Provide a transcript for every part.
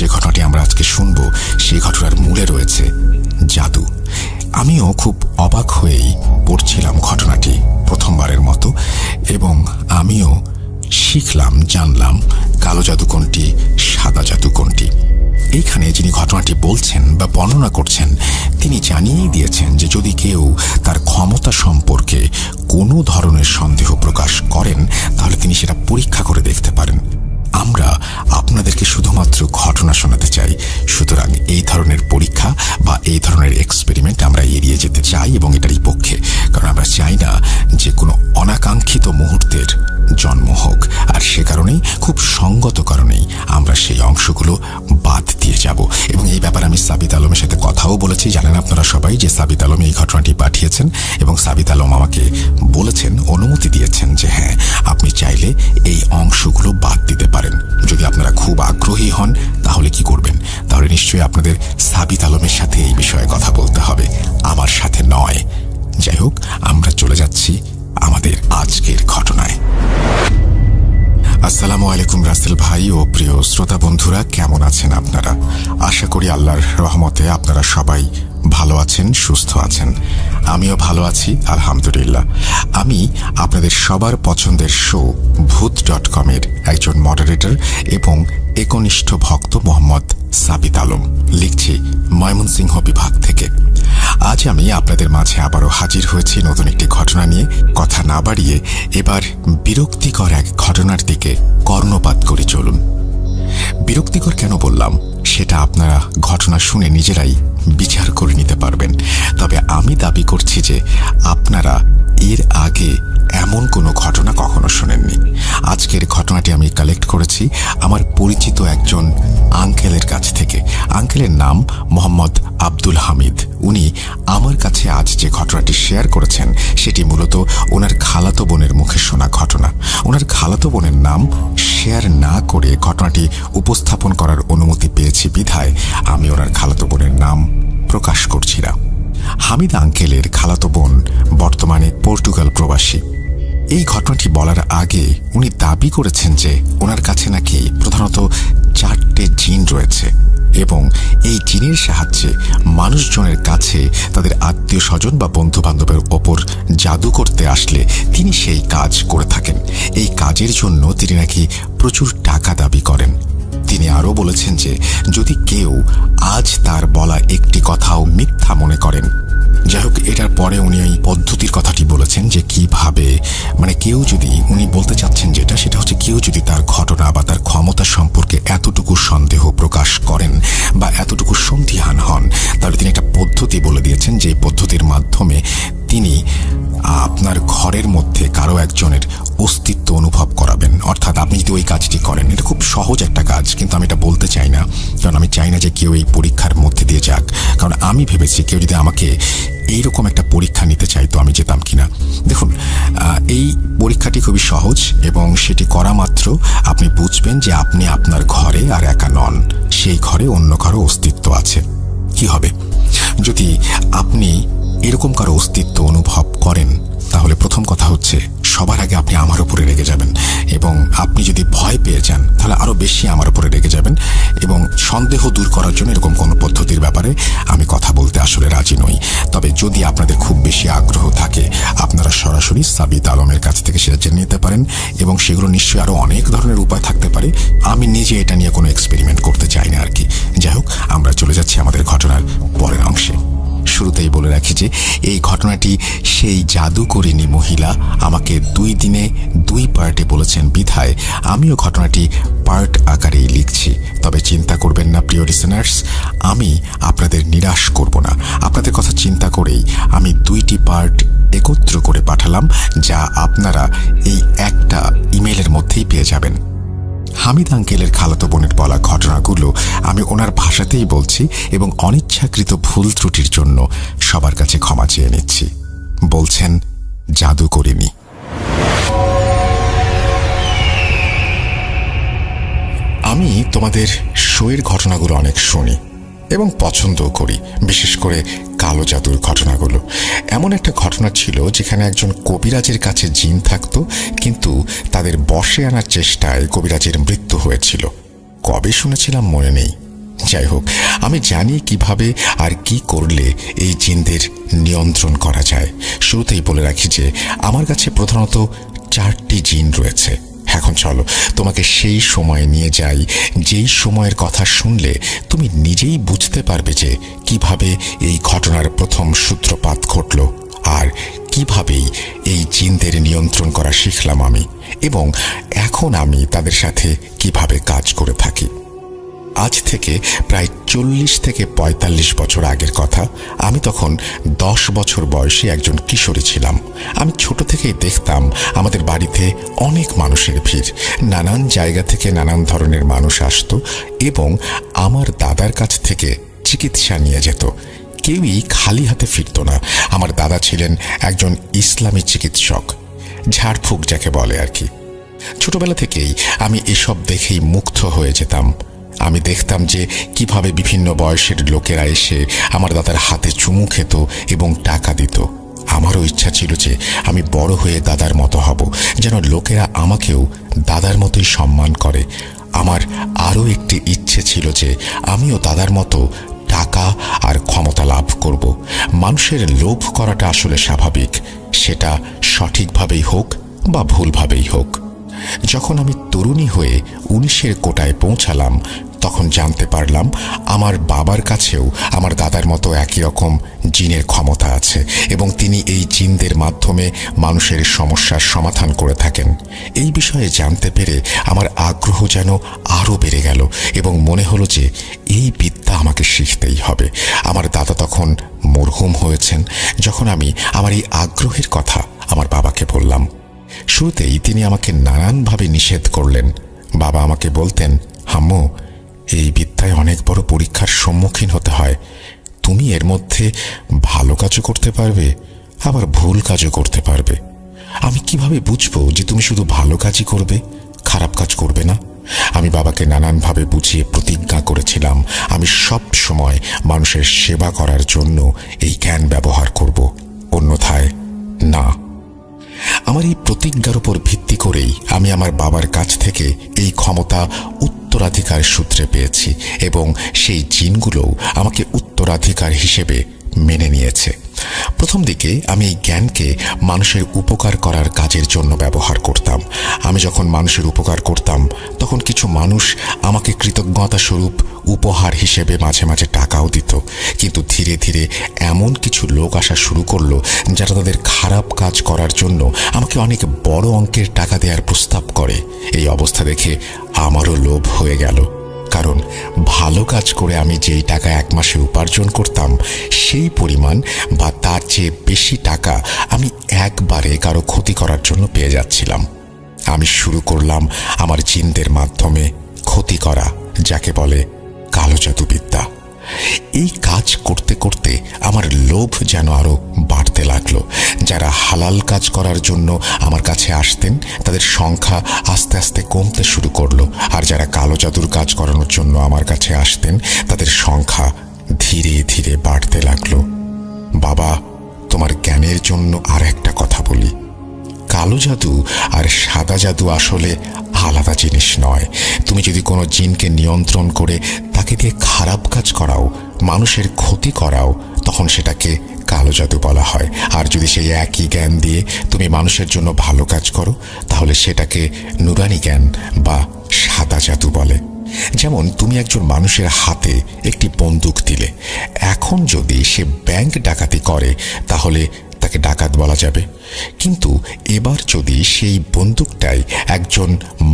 যে ঘটনাটি আমরা আজকে শুনব সেই ঘটনার মূলে রয়েছে জাদু। আমিও খুব অবাক হয়েই পড়ছিলাম ঘটনাটি প্রথমবারের মতো, এবং আমিও শিখলাম, জানলাম কালো জাদু কোনটি, সাদা জাদু কোনটি। এইখানে যিনি ঘটনাটি বলছেন বা বর্ণনা করছেন তিনি জানিয়েই দিয়েছেন যে যদি কেউ তার ক্ষমতা সম্পর্কে কোনো ধরনের সন্দেহ প্রকাশ করেন তাহলে তিনি সেটা পরীক্ষা করে দেখতে পারেন। আমরা আপনাদেরকে শুধুমাত্র ঘটনা শোনাতে চাই, সুতরাং এই ধরনের পরীক্ষা বা এই ধরনের এক্সপেরিমেন্ট আমরা এড়িয়ে যেতে চাই এবং এটারই পক্ষে, কারণ আমরা চাই না যে কোনো অনাকাঙ্ক্ষিত মুহূর্তের জন্ম হোক। আর সে কারণেই, খুব সঙ্গত কারণেই আমরা সেই অংশগুলো বাদ দিয়ে যাব। এবং এই ব্যাপারে আমি সাবিত আলমের সাথে কথাও বলেছি। জানেন আপনারা সবাই যে সাবিত আলম এই ঘটনাটি পাঠিয়েছেন এবং সাবিত আলম আমাকে বলেছেন, অনুমতি দিয়েছেন যে হ্যাঁ, আপনি চাইলে এই অংশগুলো বাদ দিতে পারেন। যদি আপনারা খুব আগ্রহী হন তাহলে কি করবেন? তাহলে নিশ্চয়ই আপনাদের সাবিত আলমের সাথে এই বিষয়ে কথা বলতে হবে, আমার সাথে নয়। যাই হোক, আমরা চলে যাচ্ছি আমাদের আজকের ঘটনায়। আসসালামু আলাইকুম রাসেল ভাই ও প্রিয় শ্রোতা বন্ধুরা, কেমন আছেন আপনারা? আশা করি আল্লাহর রহমতে আপনারা সবাই ভালো আছেন, সুস্থ আছেন। আমিও ভালো আছি আলহামদুলিল্লাহ। আমি আপনাদের সবার পছন্দের শো ভূত.com-এর একজন মডারেটর এবং একনিষ্ঠ ভক্ত মোহাম্মদ সাবিত আলম, লিখছি ময়মনসিংহ বিভাগ থেকে। আজ আমি আপনাদের মাঝে আবারও হাজির হয়েছি নতুন একটি ঘটনা নিয়ে। কথা না বাড়িয়ে এবার বিরক্তিকর এক ঘটনার দিকে কর্ণপাত করে চলুন। বিরক্তিকর কেন বললাম সেটা আপনারা ঘটনা শুনে নিজেরাই বিচার করে নিতে পারবেন। তবে আমি দাবি করছি যে আপনারা এর আগে এমন কোনো ঘটনা কখনো শোনেননি। আজকের ঘটনাটি আমি কালেক্ট করেছি আমার পরিচিত একজন আঙ্কেলের কাছ থেকে। আঙ্কেলের নাম মোহাম্মদ আব্দুল হামিদ। উনি আমার কাছে আজ যে ঘটনাটি শেয়ার করেছেন সেটি মূলত ওনার খালাতো বোনের মুখে শোনা ঘটনা। ওনার খালাতো বোনের নাম শেয়ার না করে ঘটনাটি উপস্থাপন করার অনুমতি পেয়েছি বিধায় আমি ওনার খালাতো বোনের নাম প্রকাশ করছি না। হামিদ আঙ্কেলের খালাতো বোন বর্তমানে পর্তুগাল প্রবাসী। এই ঘটনাটি বলার আগে উনি দাবি করেছেন যে ওনার কাছে নাকি প্রধানত 4টে জিন রয়েছে এবং এই জিনের সাহায্যে মানুষজনের কাছে তাদের আত্মীয় স্বজন বা বন্ধু বান্ধবের ওপর জাদু করতে আসলে তিনি সেই কাজ করে থাকেন। এই কাজের জন্য তিনি নাকি প্রচুর টাকা দাবি করেন। তিনি আরও বলেছেন যে যদি কেউ আজ তার বলা একটি কথাও মিথ্যা মনে করেন, যাই হোক, এটার পরে উনি ওই পদ্ধতির কথাটি বলেছেন যে কিভাবে, মানে কেউ যদি, উনি বলতে চাচ্ছেন যেটা, সেটা হচ্ছে কেউ যদি তার ঘটনা বা তার ক্ষমতা সম্পর্কে এতটুকু সন্দেহ প্রকাশ করেন বা এতটুকু সন্দিহান হন, তাহলে তিনি একটা পদ্ধতি বলে দিয়েছেন যে পদ্ধতির মাধ্যমে তিনি আপনার ঘরের মধ্যে কারো একজনের অস্তিত্ব অনুভব করাবেন। অর্থাৎ আপনি যদি ওই কাজটি করেন, এটা খুব সহজ একটা কাজ, কিন্তু আমি এটা বলতে চাই না, কারণ আমি চাই না যে কেউ এই পরীক্ষার মধ্যে দিয়ে যাক। কারণ আমি ভেবেছি কেউ যদি আমাকে এইরকম একটা পরীক্ষা নিতে চাইতো আমি যেতাম কিনা। দেখুন, এই পরীক্ষাটি খুবই সহজ এবং সেটি করা মাত্র আপনি বুঝবেন যে আপনি আপনার ঘরে আর একা নন, সেই ঘরে অন্য কারো অস্তিত্ব আছে। কি হবে যদি আপনি এরকম কারো অস্তিত্ব অনুভব করেন? তাহলে প্রথম কথা হচ্ছে সবার আগে আপনি আমার উপরে রেগে যাবেন, এবং আপনি যদি ভয় পেয়ে যান তাহলে আরো বেশি আমার উপরে রেগে যাবেন। এবং সন্দেহ দূর করার জন্য এরকম কোনো পদ্ধতির ব্যাপারে আমি কথা বলতে আসলে রাজি নই। তবে যদি আপনাদের খুব বেশি আগ্রহ থাকে আপনারা সরাসরি সাবিত আলমের কাছ থেকে সেটা জেনে নিতে পারেন, এবং সেগুলো নিশ্চয়ই আরো অনেক ধরনের উপায় থাকতে পারে। আমি নিজে এটা নিয়ে কোনো এক্সপেরিমেন্ট করতে চাই না আর কি। যাই হোক, আমরা চলে যাচ্ছি আমাদের ঘটনার পরের অংশে। শুরুতেই বলে রাখি যে এই ঘটনাটি সেই জাদুকরিনী মহিলা আমাকে 2 দিনে 2 পার্টে বলেছেন বিধায় আমিও ঘটনাটি পার্ট আকারেই লিখছি। তবে চিন্তা করবেন না প্রিয় লিসেনার্স, আমি আপনাদের নিরাশ করব না। আপনাদের কথা চিন্তা করেই আমি 2টি পার্ট একত্র করে পাঠালাম, যা আপনারা এই একটা ইমেলের মধ্যেই পেয়ে যাবেন। হামিদ আঙ্কেলের খালাতো বোনের বলা ঘটনাগুলো আমি ওনার ভাষাতেই বলছি এবং অনিচ্ছাকৃত ভুল ত্রুটির জন্য সবার কাছে ক্ষমা চেয়ে নিচ্ছি। বলছেন জাদু করিনি। আমি তোমাদের শোয়ের ঘটনাগুলো অনেক শুনি এবং পছন্দও করি, বিশেষ করে কালো জাদুর ঘটনাগুলো। এমন একটা ঘটনা ছিল যেখানে একজন কবিরাজের কাছে জিন থাকতো, কিন্তু তাদের বশে আনার চেষ্টায় কবিরাজের মৃত্যু হয়েছিল। কবে শুনেছিলাম মনে নেই, যাই হোক, আমি জানি কিভাবে আর কি করলে এই জিনদের নিয়ন্ত্রণ করা যায়। শুরুতেই বলে রাখি যে আমার কাছে প্রধানত 4টি জিন রয়েছে। এখন চলো তোমাকে সেই সময়ে নিয়ে যাই, যেই সময়ের কথা শুনলে তুমি নিজেই বুঝতে পারবে যে কিভাবে এই ঘটনার প্রথম সূত্রপাত ঘটল আর কিভাবেই এই জিনদের নিয়ন্ত্রণ করা শিখলাম আমি, এবং এখন আমি তাদের সাথে কিভাবে কাজ করে থাকি। আজ থেকে প্রায় 40 থেকে 45 বছর আগের কথা। আমি তখন 10 বছর বয়সী একজন কিশোরী ছিলাম। আমি ছোট থেকেই দেখতাম আমাদের বাড়িতে অনেক মানুষের ভিড়। নানান জায়গা থেকে নানান ধরনের মানুষ আসতো এবং আমার দাদার কাছ থেকে চিকিৎসা নিয়ে যেত। কেউই খালি হাতে ফিরত না। আমার দাদা ছিলেন একজন ইসলামী চিকিৎসক, ঝাড়ফুঁক যাকে বলে আর কি। ছোটবেলা থেকেই আমি এসব দেখেই মুগ্ধ হয়ে যেতাম। আমি দেখতাম যে কিভাবে বিভিন্ন বয়সের লোকেরা এসে আমার দাদার হাতে চুমু খেত এবং টাকা দিত। আমারও ইচ্ছা ছিল যে আমি বড় হয়ে দাদার মতো হব, যেন লোকেরা আমাকেও দাদার মতোই সম্মান করে। আমার আরও একটি ইচ্ছে ছিল যে আমিও দাদার মতো টাকা আর ক্ষমতা লাভ করব। মানুষের লোভ করাটা আসলে স্বাভাবিক, সেটা সঠিকভাবেই হোক বা ভুলভাবেই হোক। যখন আমি তরুণী হয়ে 19-এর কোটায় পৌঁছালাম, তখন জানতে পারলাম আমার বাবার কাছেও আমার দাদার মতো একই রকম জিনের ক্ষমতা আছে এবং তিনি এই জিনদের মাধ্যমে মানুষের সমস্যার সমাধান করে থাকেন। এই বিষয়ে জানতে পেরে আমার আগ্রহ যেন আরও বেড়ে গেল এবং মনে হলো যে এই বিদ্যা আমাকে শিখতেই হবে। আমার দাদা তখন মরহুম হয়েছেন। যখন আমি আমার এই আগ্রহের কথা আমার বাবাকে বললাম, শুরুতেই তিনি আমাকে নানানভাবে নিষেধ করলেন। বাবা আমাকে বলতেন, হাম্মু, এই বিদ্যায় অনেক বড় পরীক্ষার সম্মুখীন হতে হয়। তুমি এর মধ্যে ভালো কাজও করতে পারবে, আবার ভুল কাজও করতে পারবে। আমি কিভাবে বুঝবো যে তুমি শুধু ভালো কাজই করবে, খারাপ কাজ করবে না? আমি বাবাকে নানানভাবে বুঝিয়ে প্রতিজ্ঞা করেছিলাম আমি সব সময় মানুষের সেবা করার জন্য এই জ্ঞান ব্যবহার করব, অন্যথায় না। আমার এই প্রতিজ্ঞার উপর ভিত্তি করেই আমি আমার বাবার কাছ থেকে এই ক্ষমতা উত্তরাধিকার সূত্রে পেয়েছি এবং সেই জিনগুলোও আমাকে উত্তরাধিকার হিসেবে মেনে নিয়েছে। প্রথম দিকে আমি এই জ্ঞানকে মানুষের উপকার করার কাজের জন্য ব্যবহার করতাম। আমি যখন মানুষের উপকার করতাম তখন কিছু মানুষ আমাকে কৃতজ্ঞতা স্বরূপ উপহার হিসেবে মাঝে মাঝে টাকাও দিত। কিন্তু ধীরে ধীরে এমন কিছু লোক আসা শুরু করলো যারা তাদের খারাপ কাজ করার জন্য আমাকে অনেক বড় অঙ্কের টাকা দেওয়ার প্রস্তাব করে। এই অবস্থা দেখে আমারও লোভ হয়ে গেল, কারণ ভালো কাজ করে আমি যেই টাকা এক মাসে উপার্জন করতাম সেই পরিমাণ বা তার চেয়ে বেশি টাকা আমি একবারে কারো ক্ষতি করার জন্য পেয়ে যাচ্ছিলাম। আমি শুরু করলাম আমার জিনদের মাধ্যমে ক্ষতি করা, যাকে বলে কালো জাদুবিদ্যা। এই কাজ করতে করতে আমার লোভ যেন আরো বাড়তে লাগলো। যারা হালাল কাজ করার জন্য আমার কাছে আসতেন তাদের সংখ্যা আস্তে আস্তে কমতে শুরু করলো, আর যারা কালো জাদুর কাজ করানোর জন্য আমার কাছে আসতেন তাদের সংখ্যা ধীরে ধীরে বাড়তে লাগলো। বাবা, তোমার জ্ঞানের জন্য আর একটা কথা বলি, কালো জাদু আর সাদা জাদু আসলে আলাদা জিনিস নয়। তুমি যদি কোনো জিনকে নিয়ন্ত্রণ করে তাকে দিয়ে খারাপ কাজ করাও, মানুষের ক্ষতি করাও, তখন সেটাকে কালো জাদু বলা হয়। আর যদি সেই একই জ্ঞান দিয়ে তুমি মানুষের জন্য ভালো কাজ করো তাহলে সেটাকে নুরানি জ্ঞান বা সাদা জাদু বলে। যেমন তুমি একজন মানুষের হাতে একটি বন্দুক দিলে, এখন যদি সে ব্যাংক ডাকাতি করে তাহলে তাকে ডাকাত বলা যাবে, কিন্তু এবার যদি সেই বন্দুকটাই একজন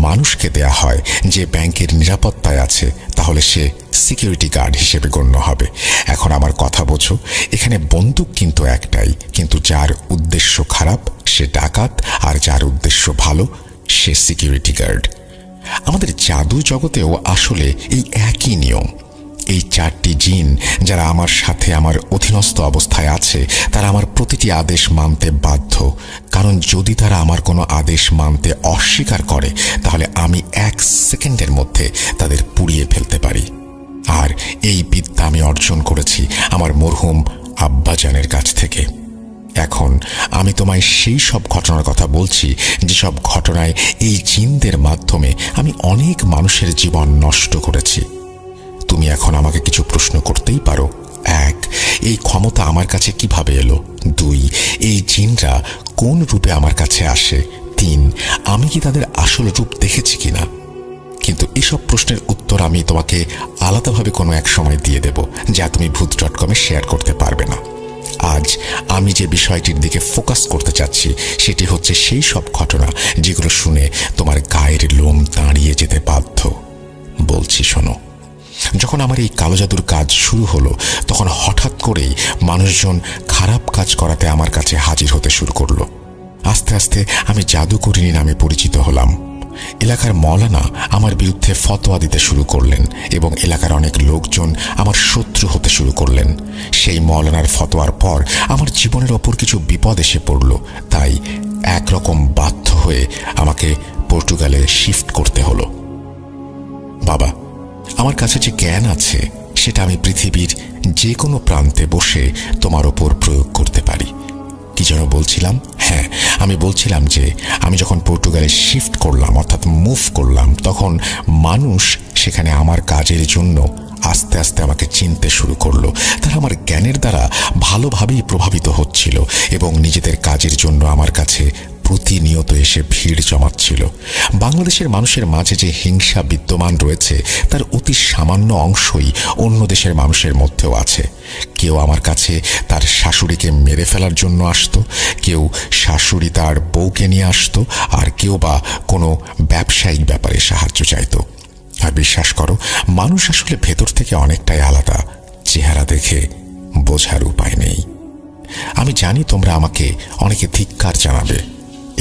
মানুষকে দেয়া হয় যে ব্যাংকের নিরাপত্তায় আছে তাহলে সে সিকিউরিটি গার্ড হিসেবে গণ্য হবে। এখন আমার কথা বোঝো, এখানে বন্দুক কিন্তু একটাই, কিন্তু যার উদ্দেশ্য খারাপ সে ডাকাত আর যার উদ্দেশ্য ভালো সে সিকিউরিটি গার্ড। আমাদের জাদু জগতেও আসলে এই একই নিয়ম। এই 4টি জিন যারা আমার সাথে আমার অধীনস্থ অবস্থায় আছে তারা আমার প্রতিটি আদেশ মানতে বাধ্য, কারণ যদি তারা আমার কোনো আদেশ মানতে অস্বীকার করে তাহলে আমি 1 সেকেন্ডের মধ্যে তাদের পুড়িয়ে ফেলতে পারি। আর এই বিদ্যা আমি অর্জন করেছি আমার মরহুম আব্বাজানের কাছ থেকে। এখন আমি তোমায় সেই সব ঘটনার কথা বলছি যেসব ঘটনায় এই জিনদের মাধ্যমে আমি অনেক মানুষের জীবন নষ্ট করেছি। তুমি এখন আমাকে কিছু প্রশ্ন করতেই পারো। 1, এই ক্ষমতা আমার কাছে কিভাবে এলো? 2, এই জিনরা কোন রূপে আমার কাছে আসে? 3, আমি কি তাদের আসল রূপ দেখেছি কিনা? কিন্তু এসব প্রশ্নের উত্তর আমি তোমাকে আলাদাভাবে কোনো এক সময় দিয়ে দেব, যা তুমি ভূত.com শেয়ার করতে পারবে না। আজ আমি যে বিষয়টির দিকে ফোকাস করতে চাচ্ছি সেটি হচ্ছে সেই সব ঘটনা যেগুলো শুনে তোমার গায়ের লোম দাঁড়িয়ে যেতে বাধ্য। বলছি শোনো। যখন আমার এই কালো জাদুর কাজ শুরু হলো, তখন হঠাৎ করেই মানুষজন খারাপ কাজ করাতে আমার কাছে হাজির হতে শুরু করলো। আস্তে আস্তে আমি জাদুকরিনী নামে পরিচিত হলাম। এলাকার মওলানা আমার বিরুদ্ধে ফতোয়া দিতে শুরু করলেন এবং এলাকার অনেক লোকজন আমার শত্রু হতে শুরু করলেন। সেই মওলানার ফতোয়ার পর আমার জীবনের ওপর কিছু বিপদ এসে পড়ল। তাই একরকম বাধ্য হয়ে আমাকে পর্তুগালে শিফট করতে হলো। বাবা, আমার কাছে যে জ্ঞান আছে সেটা আমি পৃথিবীর যে কোনো প্রান্তে বসে তোমার ওপর প্রয়োগ করতে পারি। কি যেন বলছিলাম? হ্যাঁ, আমি বলছিলাম যে আমি যখন পর্তুগালে শিফট করলাম, অর্থাৎ মুভ করলাম, তখন মানুষ সেখানে আমার কাজের জন্য আস্তে আস্তে আমাকে চিনতে শুরু করলো। তারা আমার জ্ঞানের দ্বারা ভালোভাবেই প্রভাবিত হচ্ছিল এবং নিজেদের কাজের জন্য আমার কাছে প্রতিনিয়ত এসে ভিড় জমাচ্ছিল। বাংলাদেশের মানুষের মাঝে যে হিংসা বিদ্যমান রয়েছে তার অতি সামান্য অংশই অন্য দেশের মানুষের মধ্যেও আছে। কেউ আমার কাছে তার শাশুড়িকে মেরে ফেলার জন্য আসতো, কেউ শাশুড়ি তার বউকে নিয়ে আসতো, আর কেউ বা কোনো ব্যবসায়িক ব্যাপারে সাহায্য চাইতো। আর বিশ্বাস করো, মানুষ আসলে ভেতর থেকে অনেকটাই আলাদা, চেহারা দেখে বোঝার উপায় নেই। আমি জানি তোমরা আমাকে অনেকে ধিক্কার জানাবে,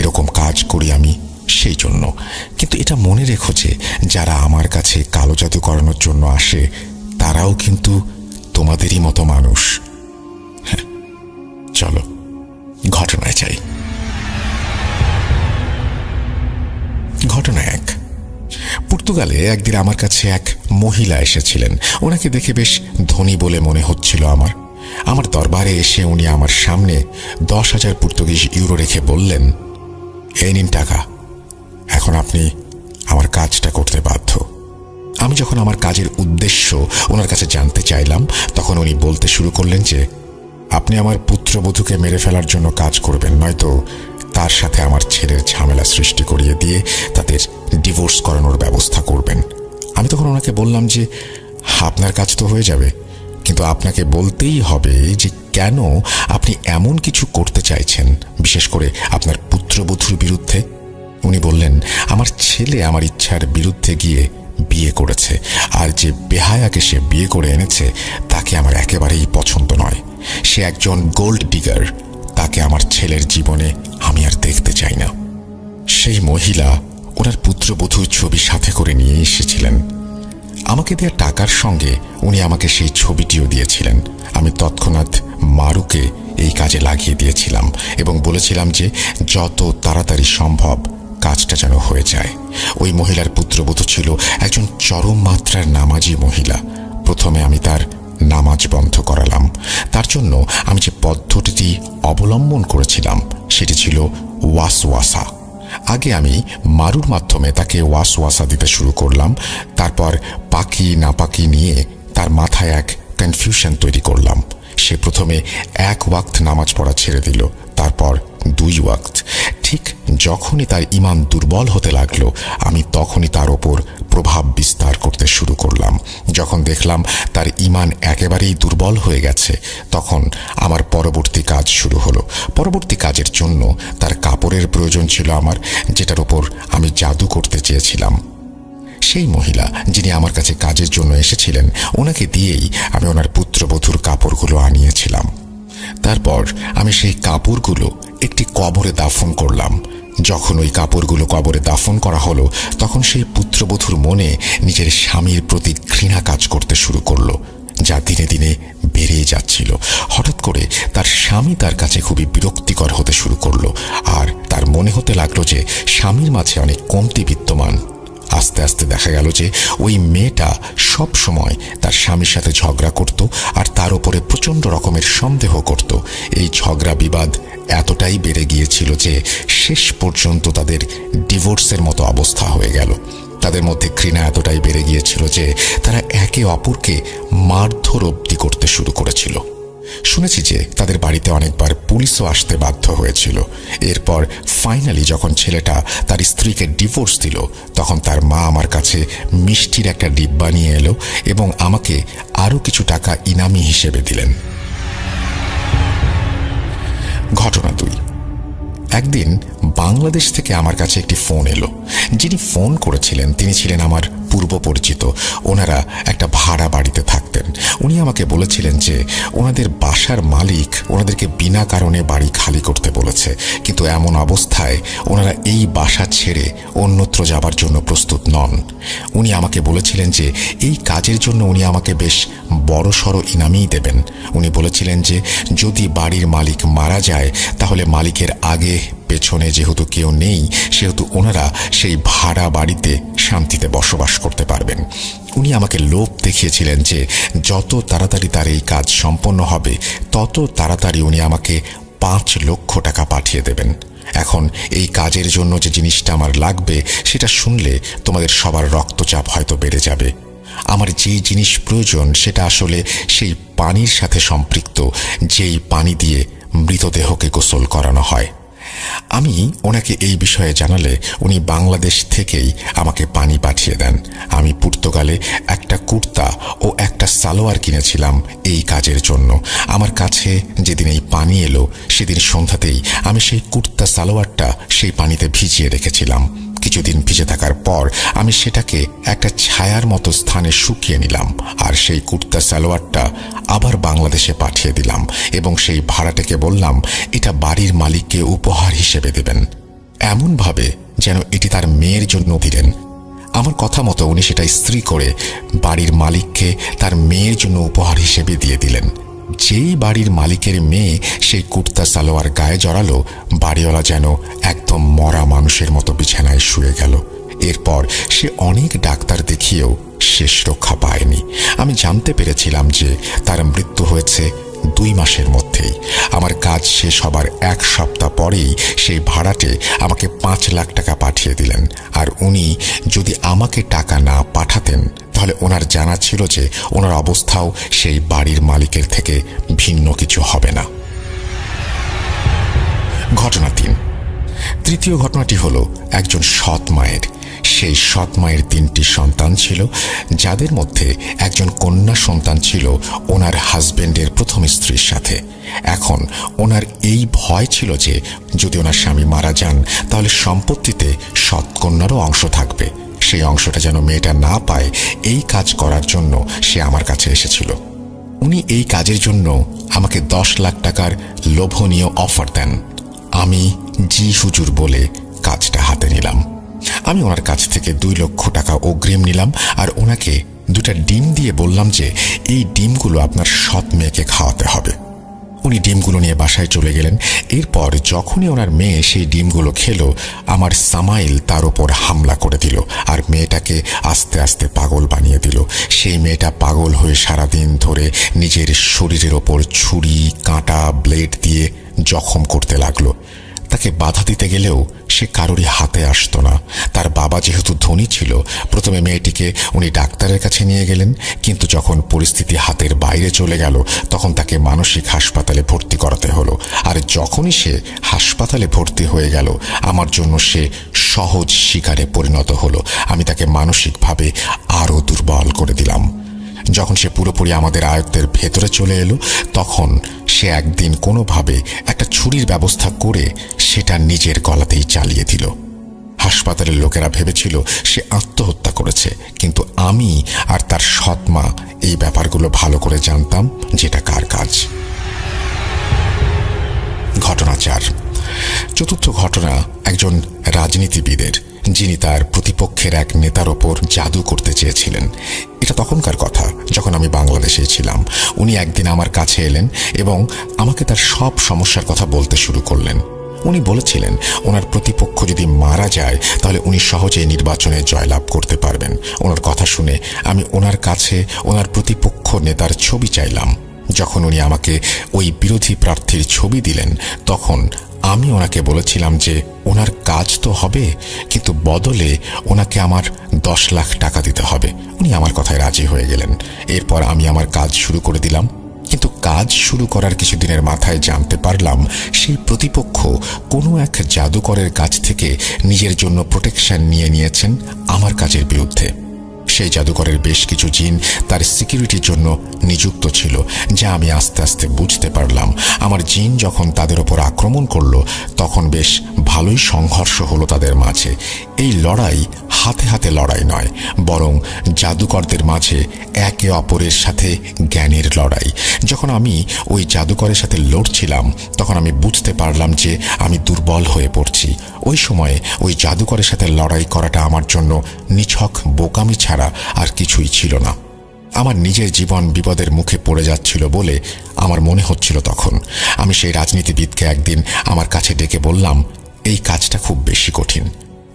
এরকম কাজ করি আমি সেই জন্য, কিন্তু এটা মনে রেখো যে যারা আমার কাছে কালো জাদু করানোর জন্য আসে তারাও কিন্তু তোমাদেরই মতো মানুষ। চলো ঘটনায় যাই। ঘটনা 1। পর্তুগালে একদিন আমার কাছে এক মহিলা এসেছিলেন। ওনাকে দেখে বেশ ধনী বলে মনে হচ্ছিল আমার দরবারে এসে উনি আমার সামনে 10,000 পর্তুগিজ ইউরো রেখে বললেন, এই নিন টাকা, এখন আপনি আমার কাজটা করতে বাধ্য। আমি যখন আমার কাজের উদ্দেশ্য ওনার কাছে জানতে চাইলাম, তখন উনি বলতে শুরু করলেন যে আপনি আমার পুত্রবধূকে মেরে ফেলার জন্য কাজ করবেন, নয়তো তার সাথে আমার ছেলের ঝামেলা সৃষ্টি করিয়ে দিয়ে তাদের ডিভোর্স করানোর ব্যবস্থা করবেন। আমি তখন ওনাকে বললাম যে আপনার কাজ তো হয়ে যাবে, কিন্তু আপনাকে বলতেই হবে যে কেন আপনি এমন কিছু করতে চাইছেন, বিশেষ করে আপনার পুত্রবধূর বিরুদ্ধে। উনি বললেন, আমার ছেলে আমার ইচ্ছার বিরুদ্ধে গিয়ে বিয়ে করেছে, আর যে বেহায়াকে সে বিয়ে করে এনেছে তাকে আমার একেবারেই পছন্দ নয়। সে একজন গোল্ড ডিগার, তাকে আমার ছেলের জীবনে আমি আর দেখতে চাই না। সেই মহিলা ওনার পুত্রবধূর ছবি সাথে করে নিয়ে এসেছিলেন। আমাকে দেওয়া টাকার সঙ্গে উনি আমাকে সেই ছবিটিও দিয়েছিলেন। আমি তৎক্ষণাৎ মারুকে এই কাজে লাগিয়ে দিয়েছিলাম এবং বলেছিলাম যে যত তাড়াতাড়ি সম্ভব কাজটা যেন হয়ে যায়। ওই মহিলার পুত্রবধূ ছিল একজন চরম মাত্রার নামাজি মহিলা। প্রথমে আমি তার নামাজ বন্ধ করালাম। তার জন্য আমি যে পদ্ধতিটি অবলম্বন করেছিলাম সেটি ছিল ওয়াসওয়াসা। আগে আমি মারুর মাধ্যমে তাকে ওয়াসওয়াসা দিতে শুরু করলাম। তারপর পাকি নাপাকি নিয়ে তার মাথায় এক কনফিউশন তৈরি করলাম। সে প্রথমে 1 ওয়াক্ত নামাজ পড়া ছেড়ে দিল, তারপর 2 ওয়াক্ত। ঠিক যখনই তার ঈমান দুর্বল হতে লাগলো, আমি তখনই তার ওপর প্রভাব বিস্তার করতে শুরু করলাম। যখন দেখলাম তার ঈমান একেবারেই দুর্বল হয়ে গেছে, তখন আমার পরবর্তী কাজ শুরু হলো। পরবর্তী কাজের জন্য তার কাপড়ের প্রয়োজন ছিল আমার, যেটার ওপর আমি জাদু করতে চেয়েছিলাম। সেই মহিলা যিনি আমার কাছে কাজের জন্য এসেছিলেন, ওনাকে দিয়েই আমি ওনার পুত্রবধূর কাপড়গুলো আনিয়েছিলাম। তারপর আমি সেই কাপড়গুলো একটি কবরে দাফন করলাম। যখন ওই কাপড়গুলো কবরে দাফন করা হলো, তখন সেই পুত্রবধূর মনে নিজের স্বামীর প্রতি ঘৃণা কাজ করতে শুরু করলো, যা দিনে দিনে বেড়েই যাচ্ছিল। হঠাৎ করে তার স্বামী তার কাছে খুবই বিরক্তিকর হতে শুরু করলো, আর তার মনে হতে লাগলো যে স্বামীর মাঝে অনেক কমতি বিদ্যমান। আস্তে আস্তে দেখা গেল যে ওই মেয়েটা সব সময় তার স্বামীর সাথে ঝগড়া করত আর তার উপরে প্রচণ্ড রকমের সন্দেহ করত। এই ঝগড়া বিবাদ এতটাই বেড়ে গিয়েছিল যে শেষ পর্যন্ত তাদের ডিভোর্সের মতো অবস্থা হয়ে গেল। তাদের মধ্যে ঘৃণা এতটাই বেড়ে গিয়েছিল যে তারা একে অপরকে মারধর অবধি করতে শুরু করেছিল। শুনেছি যে তাদের বাড়িতে অনেকবার পুলিশও আসতে বাধ্য হয়েছিল। এরপর ফাইনালি যখন ছেলেটা তার স্ত্রীকে ডিভোর্স দিল, তখন তার মা আমার কাছে মিষ্টির একটা ডিব্বা নিয়ে এলো এবং আমাকে আরও কিছু টাকা ইনামি হিসেবে দিলেন। ঘটনা 2। একদিন বাংলাদেশ থেকে আমার কাছে একটি ফোন এলো। যিনি ফোন করেছিলেন তিনি ছিলেন আমার পূর্ব পরিচিত। ওনারা একটা ভাড়া বাড়িতে থাকতেন। উনি আমাকে বলেছিলেন যে ওনাদের বাসার মালিক ওনাদেরকে বিনা কারণে বাড়ি খালি করতে বলেছে, কিন্তু এমন অবস্থায় ওনারা এই বাসা ছেড়ে অন্যত্র যাবার জন্য প্রস্তুত নন। উনি আমাকে বলেছিলেন যে এই কাজের জন্য উনি আমাকে বেশ বড়সড় ইনামই দেবেন। উনি বলেছিলেন যে যদি বাড়ির মালিক মারা যায় তাহলে মালিকের আগে পেছনে যেহেতু কেউ নেই, সেহেতু ওনারা সেই ভাড়া বাড়িতে শান্তিতে বসবাস করতে পারবেন। উনি আমাকে লোভ দেখিয়েছিলেন যে যত তাড়াতাড়ি তার এই কাজ সম্পন্ন হবে তত তাড়াতাড়ি উনি আমাকে 5 লক্ষ টাকা পাঠিয়ে দেবেন। এখন এই কাজের জন্য যে জিনিসটা আমার লাগবে সেটা শুনলে তোমাদের সবার রক্তচাপ হয়তো বেড়ে যাবে। আমার যেই জিনিস প্রয়োজন সেটা আসলে সেই পানির সাথে সম্পৃক্ত, যেই পানি দিয়ে মৃতদেহকে গোসল করানো হয়। আমি ওনাকে এই বিষয়ে জানালে উনি বাংলাদেশ থেকেই আমাকে পানি পাঠিয়ে দেন। আমি পর্তুগালে একটা কুর্তা ও একটা সালোয়ার কিনেছিলাম এই কাজের জন্য। আমার কাছে যেদিন এই পানি এলো সেদিন সন্ধ্যাতেই আমি সেই কুর্তা সালোয়ারটা সেই পানিতে ভিজিয়ে রেখেছিলাম। কিছুদিন ভিজে থাকার পর আমি সেটাকে একটা ছায়ার মতো স্থানে শুকিয়ে নিলাম, আর সেই কুর্তা সালোয়ারটা আবার বাংলাদেশে পাঠিয়ে দিলাম এবং সেই ভাড়াটাকে বললাম এটা বাড়ির মালিককে উপহার হিসেবে দেবেন, এমনভাবে যেন এটি তার মেয়ের জন্য দিলেন। আমার কথা মতো উনি সেটা ইস্ত্রি করে বাড়ির মালিককে তার মেয়ের জন্য উপহার হিসেবে দিয়ে দিলেন। যেই বাড়ির মালিকের মেয়ে সেই কুর্তা সালোয়ার গায়ে জড়ালো, বাড়িওয়ালা যেন একদম মরা মানুষের মতো বিছানায় শুয়ে গেল। এরপর সে অনেক ডাক্তার দেখিয়েও শেষ রক্ষা পায়নি। আমি জানতে পেরেছিলাম যে তার মৃত্যু হয়েছে 2 মাসের মধ্যেই। আমার কাজ শেষ হবার 1 সপ্তাহ পরেই সেই ভাড়াটে আমাকে 5 লাখ টাকা পাঠিয়ে দিলেন। আর উনি যদি আমাকে টাকা না পাঠাতেন তাহলে ওনার জানা ছিল যে ওনার অবস্থাও সেই বাড়ির মালিকের থেকে ভিন্ন কিছু হবে না। ঘটনা 3। তৃতীয় ঘটনাটি হলো একজন সৎ মায়ের। সেই সৎ মায়ের 3টি সন্তান ছিল, যাদের মধ্যে একজন কন্যা সন্তান ছিল ওনার হাজবেন্ডের প্রথম স্ত্রীর সাথে। এখন ওনার এই ভয় ছিল যে যদি ওনার স্বামী মারা যান তাহলে সম্পত্তিতে সৎ কন্যারও অংশ থাকবে। সেই অংশটা যেন মেয়েটা না পায়, এই কাজ করার জন্য সে আমার কাছে এসেছিল। উনি এই কাজের জন্য আমাকে 10 লাখ টাকার লোভনীয় অফার দেন। আমি জি হুজুর বলে কাজটা হাতে নিলাম। আমি ওনার কাছ থেকে 2 লক্ষ টাকা অগ্রিম নিলাম আর ওনাকে 2টা ডিম দিয়ে বললাম যে এই ডিমগুলো আপনার সৎ মেয়েকে খাওয়াতে হবে। উনি ডিমগুলো নিয়ে বাসায় চলে গেলেন। এরপর যখনই ওনার মেয়ে সেই ডিমগুলো খেলো, আমার সামাইল তার উপর হামলা করে দিল আর মেয়েটাকে আস্তে আস্তে পাগল বানিয়ে দিল। সেই মেয়েটা পাগল হয়ে সারাদিন ধরে নিজের শরীরের ওপর ছুরি, কাঁটা, ব্লেড দিয়ে জখম করতে লাগলো। তাকে বাধা দিতে গেলেও সে কারোরই হাতে আসতো না। তার বাবা যেহেতু ধনী ছিল, প্রথমে মেয়েটিকে উনি ডাক্তারের কাছে নিয়ে গেলেন, কিন্তু যখন পরিস্থিতি হাতের বাইরে চলে গেল তখন তাকে মানসিক হাসপাতালে ভর্তি করাতে হলো। আর যখনই সে হাসপাতালে ভর্তি হয়ে গেল আমার জন্য সে সহজ শিকারে পরিণত হলো। আমি তাকে মানসিকভাবে আরও দুর্বল করে দিলাম। যখন সে পুরোপুরি আমাদের আয়ত্তের ভেতরে চলে এলো তখন সে একদিন কোনোভাবে একটা ছুরির ব্যবস্থা করে সেটা নিজের গলাতেই চালিয়ে দিল। হাসপাতালের লোকেরা ভেবেছিল সে আত্মহত্যা করেছে, কিন্তু আমি আর তার সৎ মা এই ব্যাপারগুলো ভালো করে জানতাম যেটা কার কাজ। ঘটনা 4। চতুর্থ ঘটনা একজন রাজনীতিবিদের, যিনি তার প্রতিপক্ষের এক নেতার ওপর জাদু করতে চেয়েছিলেন। এটা তখনকার কথা যখন আমি বাংলাদেশে ছিলাম। উনি একদিন আমার কাছে এলেন এবং আমাকে তার সব সমস্যার কথা বলতে শুরু করলেন। উনি বলেছিলেন ওনার প্রতিপক্ষ যদি মারা যায় তাহলে উনি সহজেই নির্বাচনে জয়লাভ করতে পারবেন। ওনার কথা শুনে আমি ওনার কাছে ওনার প্রতিপক্ষ নেতার ছবি চাইলাম। যখন উনি আমাকে ওই বিরোধী প্রার্থীর ছবি দিলেন তখন আমি ওনাকে বলেছিলাম যে ওনার কাজ তো হবে, কিন্তু বদলে ওনাকে আমার 10 লাখ টাকা দিতে হবে। উনি আমার কথায় রাজি হয়ে গেলেন। এরপর আমি আমার কাজ শুরু করে দিলাম। কিন্তু কাজ শুরু করার কিছুদিনের মাথায় জানতে পারলাম সেই প্রতিপক্ষ কোনো এক জাদুকরের কাছ থেকে নিজের জন্য প্রোটেকশন নিয়ে নিয়েছেন আমার কাজের বিরুদ্ধে। সেই জাদুকরের বেশ কিছু জিন তার সিকিউরিটির জন্য নিযুক্ত ছিল, যা আমি আস্তে আস্তে বুঝতে পারলাম। আমার জিন যখন তাদের ওপর আক্রমণ করলো তখন বেশ ভালোই সংঘর্ষ হলো তাদের মাঝে। এই লড়াই হাতে হাতে লড়াই নয়, বরং জাদুকরদের মাঝে একে অপরের সাথে জ্ঞানের লড়াই। যখন আমি ওই জাদুকরের সাথে লড়ছিলাম তখন আমি বুঝতে পারলাম যে আমি দুর্বল হয়ে পড়ছি। ওই সময়ে ওই জাদুকরের সাথে লড়াই করাটা আমার জন্য নিছক বোকামি ছাড়া আর কিছুই ছিল না। আমার নিজের জীবন বিপদের মুখে পড়ে যাচ্ছিল বলে আমার মনে হচ্ছিল। তখন আমি সেই রাজনীতিবিদকে একদিন আমার কাছে ডেকে বললাম, এই কাজটা খুব বেশি কঠিন,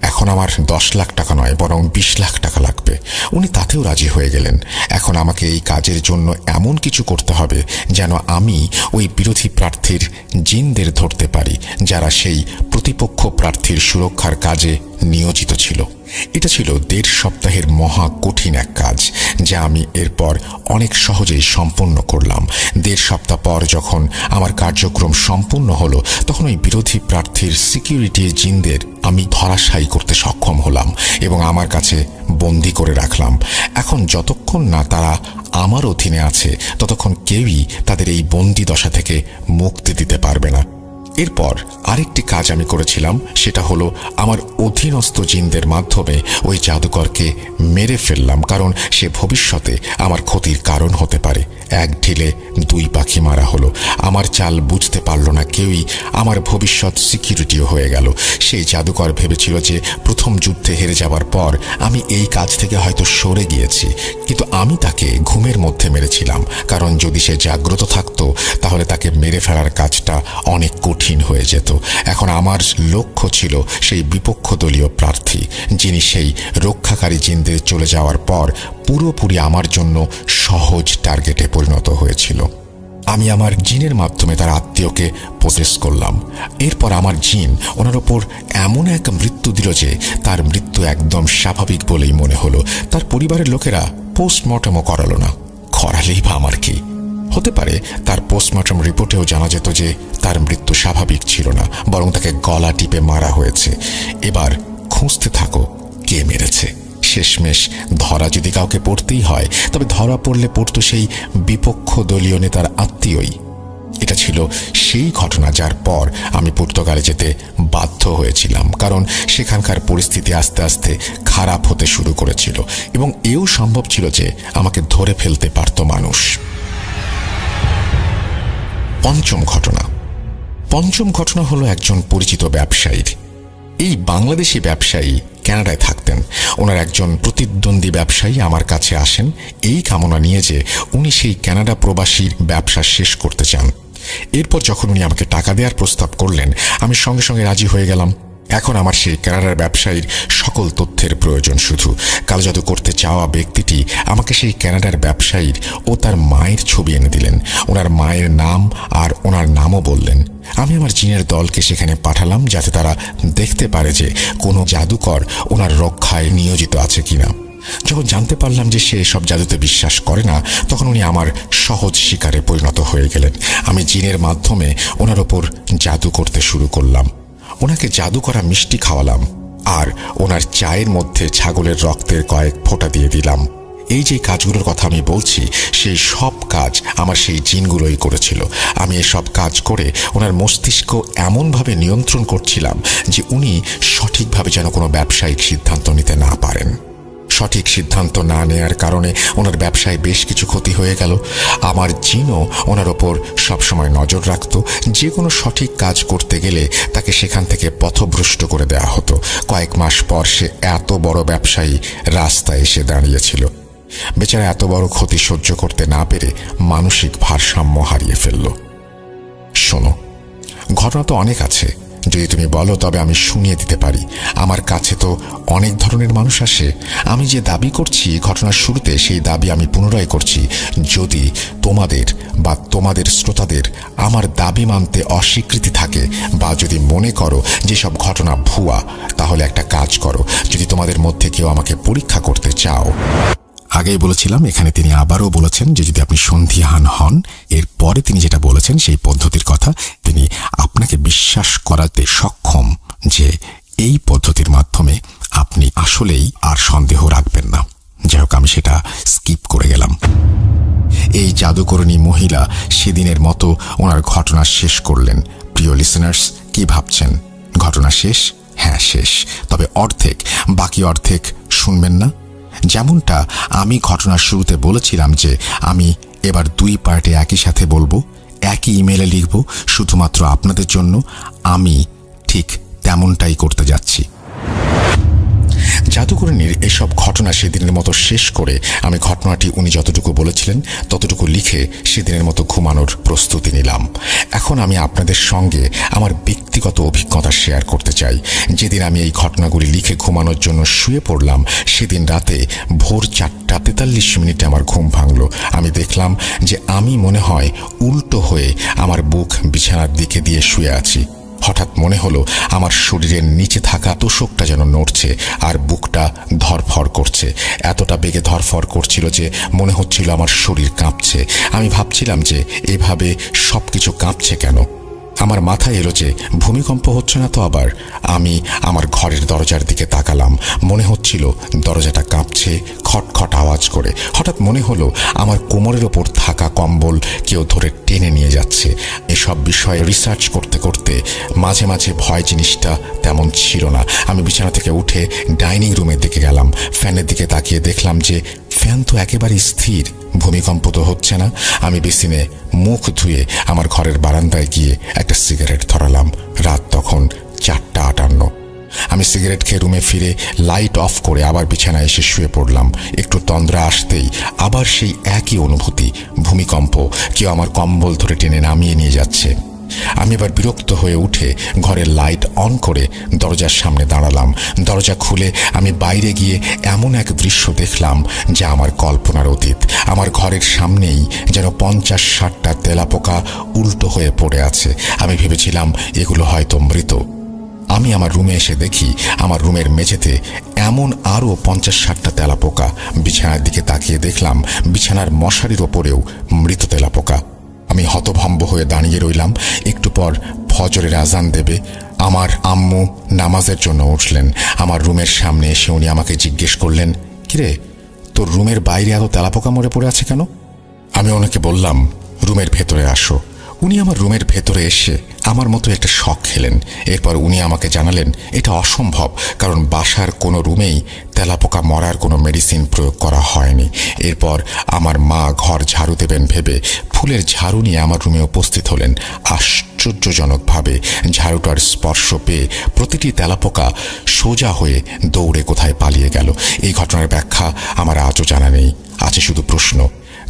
এখন আমার 10 লাখ টাকা নয় বরং 20 লাখ টাকা লাগবে। উনি তাতেও রাজি হয়ে গেলেন। এখন আমাকে এই কাজের জন্য এমন কিছু করতে হবে যেন আমি ওই বিরোধী প্রার্থীর জিনদের ধরতে পারি, যারা সেই প্রতিপক্ষ প্রার্থীর সুরক্ষার কাজে নিয়োজিত ছিল। এটা ছিল 1.5 সপ্তাহের মহা কঠিন এক কাজ, যা আমি এরপর অনেক সহজেই সম্পন্ন করলাম। 1.5 সপ্তাহ পর যখন আমার কার্যক্রম সম্পূর্ণ হলো তখন ওই বিরোধী প্রার্থীর সিকিউরিটি জিনদের আমি ধরাশায়ী করতে সক্ষম হলাম এবং আমার কাছে বন্দি করে রাখলাম। এখন যতক্ষণ না তারা আমার অধীনে আছে ততক্ষণ কেউই তাদের এই বন্দি দশা থেকে মুক্তি দিতে পারবে না। এরপর আরেকটি কাজ আমি করেছিলাম, সেটা হলো আমার অধীনস্থ জিনদের মাধ্যমে ওই জাদুকরকে মেরে ফেললাম, কারণ সে ভবিষ্যতে আমার ক্ষতির কারণ হতে পারে। এক ঢিলে 2 পাখি মারা হলো। আমার চাল বুঝতে পারল না কেউই, আমার ভবিষ্যৎ সিকিউরিটিও হয়ে গেল। সেই জাদুকর ভেবেছিল যে প্রথম যুদ্ধে হেরে যাবার পর আমি এই কাজ থেকে হয়তো সরে গিয়েছি, কিন্তু আমি তাকে ঘুমের মধ্যে মেরেছিলাম, কারণ যদি সে জাগ্রত থাকতো তাহলে তাকে মেরে ফেলার কাজটা অনেক কঠিন হয়ে যেত। এখন আমার লক্ষ্য ছিল সেই বিপক্ষ দলীয় প্রার্থী, যিনি সেই রক্ষাকারী জিনদের চলে যাওয়ার পর পুরোপুরি আমার জন্য সহজ টার্গেটে পরিণত হয়েছিল। আমি আমার জিনের মাধ্যমে তার আত্মীয়কে পজেস করলাম। এরপর আমার জিন ওনার ওপর এমন এক মৃত্যু দিল যে তার মৃত্যু একদম স্বাভাবিক বলেই মনে হলো। তার পরিবারের লোকেরা পোস্টমর্টমও করালো না। করালেই বা আমার কি? হতে পারে তার পোস্টমর্টম রিপোর্টেও জানা যেত যে তার মৃত্যু স্বাভাবিক ছিল না, বরং তাকে গলা টিপে মারা হয়েছে। এবার খুঁজতে থাকো কে মেরেছে। শেষমেশ ধরা যদি কাউকে পড়তেই হয় তবে ধরা পড়লে পড়তো সেই বিপক্ষ দলীয় নেতার আত্মীয়ই। এটা ছিল সেই ঘটনা যার পর আমি পর্তুগালে যেতে বাধ্য হয়েছিলাম, কারণ সেখানকার পরিস্থিতি আস্তে আস্তে খারাপ হতে শুরু করেছিল এবং এও সম্ভব ছিল যে আমাকে ধরে ফেলতে পারত মানুষ। পঞ্চম ঘটনা হলো একজন পরিচিত ব্যবসায়ীর। এই বাংলাদেশি ব্যবসায়ী কানাডায় থাকতেন। ওনার একজন প্রতিদ্বন্দ্বী ব্যবসায়ী আমার কাছে আসেন এই কামনা নিয়ে যে উনি সেই কানাডা প্রবাসীর ব্যবসা শেষ করতে চান। এরপর যখন উনি আমাকে টাকা দেওয়ার প্রস্তাব করলেন আমি সঙ্গে সঙ্গে রাজি হয়ে গেলাম। এখন আমার সেই কানাডার ব্যবসায়ীর সকল তথ্যের প্রয়োজন। শুধু কালজাদু করতে চাওয়া ব্যক্তিটি আমাকে সেই কানাডার ব্যবসায়ীর ও তার মায়ের ছবি এনে দিলেন। ওনার মায়ের নাম আর ওনার নামও বললেন। আমি আমার জিনের দলকে সেখানে পাঠালাম যাতে তারা দেখতে পারে যে কোনো জাদুকর ওনার রক্ষায় নিয়োজিত আছে কিনা। যখন জানতে পারলাম যে সে সব জাদুতে বিশ্বাস করে না তখন উনি আমার সহজ শিকারে পরিণত হয়ে গেলেন। আমি জিনের মাধ্যমে ওনার ওপর জাদু করতে শুরু করলাম। ওনাকে জাদু করা মিষ্টি খাওয়ালাম আর ওনার চায়ের মধ্যে ছাগলের রক্তের কয়েক ফোঁটা দিয়ে দিলাম। এই যে কাজগুলোর কথা আমি বলছি সেই সব কাজ আমার সেই জিনগুলোই করেছিল। আমি এসব কাজ করে ওনার মস্তিষ্ক এমনভাবে নিয়ন্ত্রণ করছিলাম যে উনি সঠিকভাবে যেন কোনো ব্যবসায়িক সিদ্ধান্ত নিতে না পারেন। সঠিক সিদ্ধান্ত না নেয়ার কারণে ওনার ব্যবসায় বেশ কিছু ক্ষতি হয়ে গেল। আমার জিনও ওনার ওপর সবসময় নজর রাখত। যে কোনো সঠিক কাজ করতে গেলে তাকে সেখান থেকে পথভ্রষ্ট করে দেওয়া হতো। কয়েক মাস পর সে এত বড় ব্যবসায়ী রাস্তায় এসে দাঁড়িয়েছিল। বেচারা এত বড় ক্ষতি সহ্য করতে না পেরে মানসিক ভারসাম্য হারিয়ে ফেলল। শোনো, ঘটনা তো অনেক আছে, যদি তুমি বলো তবে আমি শুনিয়ে দিতে পারি। আমার কাছে তো অনেক ধরনের মানুষ আসে। আমি যে দাবি করছি ঘটনার শুরুতে, সেই দাবি আমি পুনরায় করছি। যদি তোমাদের বা তোমাদের শ্রোতাদের আমার দাবি মানতে অস্বীকৃতি থাকে, বা যদি মনে করো যেসব ঘটনা ভুয়া, তাহলে একটা কাজ করো, যদি তোমাদের মধ্যে কেউ আমাকে পরীক্ষা করতে চাও। আগেই বলেছিলাম, এখানে তিনি আবারও বলেছেন যে যদি আপনি সন্দিহান হন, এরপরে তিনি যেটা বলেছেন সেই পদ্ধতির কথা, তিনি আপনাকে বিশ্বাস করাতে সক্ষম যে এই পদ্ধতির মাধ্যমে আপনি আসলেই আর সন্দেহ রাখবেন না। যাই হোক, আমি সেটা স্কিপ করে গেলাম। এই জাদুকরণী মহিলা সেদিনের মতো ওনার ঘটনা শেষ করলেন। প্রিয় লিসেনার্স, কি ভাবছেন? ঘটনা শেষ? হ্যাঁ শেষ, তবে অর্ধেক। বাকি অর্ধেক শুনবেন না? যেমনটা আমি ঘটনার শুরুতে বলেছিলাম যে আমি এবার 2 পার্টে একই সাথে বলবো, একই ইমেলে লিখব শুধুমাত্র আপনাদের জন্য, আমি ঠিক তেমনটাই করতে যাচ্ছি। জাদুকরণীর এসব ঘটনা সেদিনের মতো শেষ করে আমি ঘটনাটি উনি যতটুকু বলেছিলেন ততটুকু লিখে সেদিনের মতো ঘুমানোর প্রস্তুতি নিলাম। এখন আমি আপনাদের সঙ্গে আমার ব্যক্তিগত অভিজ্ঞতা শেয়ার করতে চাই। যেদিন আমি এই ঘটনাগুলি লিখে ঘুমানোর জন্য শুয়ে পড়লাম, সেদিন রাতে ভোর 4:43 আমার ঘুম ভাঙল। আমি দেখলাম যে আমি মনে হয় উল্টো হয়ে আমার বুক বিছানার দিকে দিয়ে শুয়ে আছি। হঠাৎ মনে হলো আমার শরীরের নিচে থাকা তোষকটা যেন নড়ছে আর বুকটা ধরফর করছে। এতটা বেগে ধরফর করছিল যে মনে হচ্ছিল আমার শরীর কাঁপছে। আমি ভাবছিলাম যে এভাবে সবকিছু কাঁপছে কেন। আমার মাথায় এলো যে ভূমিকম্প হচ্ছে না তো আবার। আমি আমার ঘরের দরজার দিকে তাকালাম, মনে হচ্ছিল দরজাটা কাঁপছে খটখট আওয়াজ করে। হঠাৎ মনে হলো আমার কোমরের ওপর থাকা কম্বল কেউ ধরে টেনে নিয়ে যাচ্ছে। এসব বিষয়ে রিসার্চ করতে করতে মাঝে মাঝে ভয় জিনিসটা তেমন ছিল না। আমি বিছানা থেকে উঠে ডাইনিং রুমের দিকে গেলাম। ফ্যানের দিকে তাকিয়ে দেখলাম যে ফ্যান তো একেবারে স্থির, ভূমিকম্প তো হচ্ছে না। আমি বেসিনে মুখ ধুয়ে আমার ঘরের বারান্দায় গিয়ে একটা সিগারেট ধরালাম। রাত তখন 4:58। আমি সিগারেট খেয়ে রুমে ফিরে লাইট অফ করে আবার বিছানায় এসে শুয়ে পড়লাম। একটু তন্দ্রা আসতেই আবার সেই একই অনুভূতি, ভূমিকম্প, কেউ আমার কম্বল ধরে টেনে নামিয়ে নিয়ে যাচ্ছে। আমি এবার বিরক্ত হয়ে উঠে ঘরের লাইট অন করে দরজার সামনে দাঁড়ালাম। দরজা খুলে আমি বাইরে গিয়ে এমন এক দৃশ্য দেখলাম যা আমার কল্পনার অতীত। আমার ঘরের সামনেই যেন 50-60টা তেলাপোকা উল্টো হয়ে পড়ে আছে। আমি ভেবেছিলাম এগুলো হয়তো মৃত। আমি আমার রুমে এসে দেখি আমার রুমের মেঝেতে এমন আরও 50-60টা তেলাপোকা। বিছানার দিকে তাকিয়ে দেখলাম বিছানার মশারির ওপরেও মৃত তেলাপোকা। আমি হতভম্ব হয়ে দাঁড়িয়ে রইলাম। একটু পর ফজরের আজান দেবে। আমার আম্মু নামাজের জন্য উঠলেন। আমার রুমের সামনে এসে উনি আমাকে জিজ্ঞেস করলেন, কিরে, তোর রুমের বাইরে এত তেলাপোকা মরে পড়ে আছে কেন? আমি ওনাকে বললাম, রুমের ভেতরে আসো। উনি আমার রুমের ভেতরে এসে আমার মতো একটা শক খেলেন। এরপর উনি আমাকে জানালেন এটা অসম্ভব, কারণ বাসার কোনো রুমেই তেলাপোকা মরার কোনো মেডিসিন প্রয়োগ করা হয়নি। এরপর আমার মা ঘর ঝাড়ু দেবেন ভেবে ফুলের ঝাড়ু নিয়ে আমার রুমে উপস্থিত হলেন। আশ্চর্যজনকভাবে ঝাড়ুটার স্পর্শ পেয়ে প্রতিটি তেলাপোকা সোজা হয়ে দৌড়ে কোথায় পালিয়ে গেল। এই ঘটনার ব্যাখ্যা আমার আজও জানা নেই। আছে শুধু প্রশ্ন,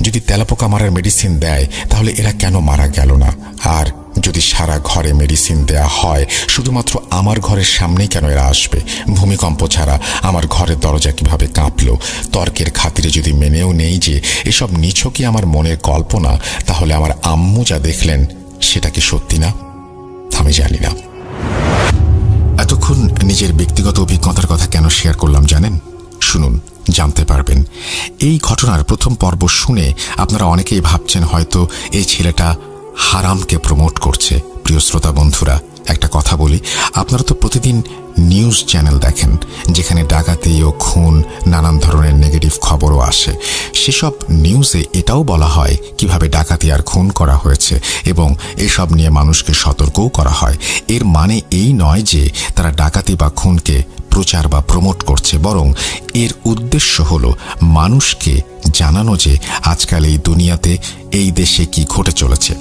যদি তেলাপোকা মারার মেডিসিন দেয় তাহলে এরা কেন মারা গেল না? আর যদি সারা ঘরে মেডিসিন দেয়া হয়, শুধুমাত্র আমার ঘরের সামনেই কেন এরা আসবে? ভূমিকম্প ছাড়া আমার ঘরের দরজা কিভাবে কাঁপলো? তর্কের খাতিরে যদি মেনেও নেই যে এসব নিছকই আমার মনের কল্পনা, তাহলে আমার আম্মু যা দেখলেন সেটা কি সত্যি না? আমি জানি না। এতক্ষণ নিজের ব্যক্তিগত অভিজ্ঞতার কথা কেন শেয়ার করলাম জানেন? শুনুন, জানতে পারবেন। এই ঘটনার প্রথম পর্ব শুনে আপনারা অনেকেই ভাবছেন হয়তো এই ছেলেটা হারামকে প্রমোট করছে। প্রিয় শ্রোতা বন্ধুরা, একটা কথা বলি, আপনারা তো প্রতিদিন নিউজ চ্যানেল দেখেন যেখানে ডাকাতি ও খুন, নানান ধরনের নেগেটিভ খবরও আসে। সেসব নিউজে এটাও বলা হয় কিভাবে ডাকাতি আর খুন করা হয়েছে এবং এসব নিয়ে মানুষকে সতর্কও করা হয়। এর মানে এই নয় যে তারা ডাকাতি বা খুনকে প্রচার বা প্রমোট করছে, বরং এর উদ্দেশ্য হলো মানুষকে জানানো যে আজকাল এই দুনিয়াতে এই দেশে কি ঘটে চলেছে।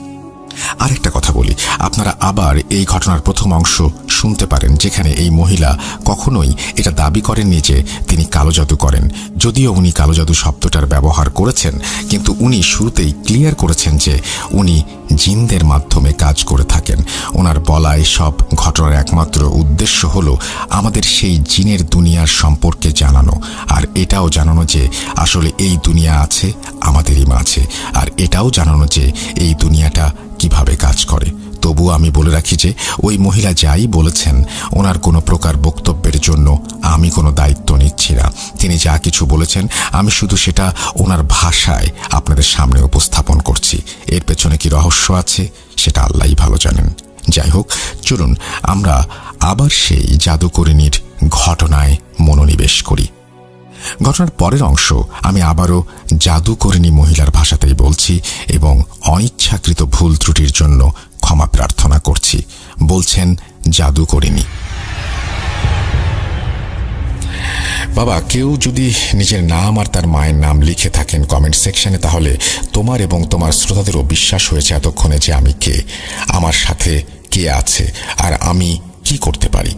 আরেকটা কথা বলি, আপনারা আবার এই ঘটনার প্রথম অংশ শুনতে পারেন, যেখানে এই মহিলা কখনোই এটা দাবি করেননি যে তিনি কালো জাদু করেন। যদিও উনি কালো জাদু শব্দটার ব্যবহার করেছেন, কিন্তু উনি শুরুতেই ক্লিয়ার করেছেন যে উনি জিনদের মাধ্যমে কাজ করে থাকেন। ওনার বলা সব ঘটনার একমাত্র উদ্দেশ্য হলো আমাদের সেই জিনের দুনিয়ার সম্পর্কে জানানো, আর এটাও জানানো যে আসলে এই দুনিয়া আছে আমাদেরই মাঝে, আর এটাও জানানো যে এই দুনিয়াটা কিভাবে কাজ করে। তবু আমি বলে রাখি যে ওই মহিলা যাই বলেছেন, ওনার কোনো প্রকার বক্তব্যের জন্য আমি কোনো দায়িত্ব নিচ্ছি না। তিনি যা কিছু বলেছেন আমি শুধু সেটা ওনার ভাষায় আপনাদের সামনে উপস্থাপন করছি। এর পেছনে কি রহস্য আছে সেটা আল্লাহই ভালো জানেন। যাই হোক, চলুন আমরা আবার সেই জাদুকরিনীর ঘটনায় মনোনিবেশ করি। ঘটনার পরের অংশ আমি আবারও জাদুকরিনী মহিলার ভাষাতেই বলছি এবং অনিচ্ছাকৃত ভুল ত্রুটির জন্য ক্ষমা প্রার্থনা করছি। বলছেন জাদুকরিনী: বাবা, কেউ যদি নিজের নাম আর তার মায়ের নাম লিখে থাকেন কমেন্ট সেকশনে, তাহলে তোমার এবং তোমার শ্রোতাদেরও বিশ্বাস হয়েছে এতক্ষণে যে আমি কে, আমার সাথে কে আছে আর আমি কি করতে পারি।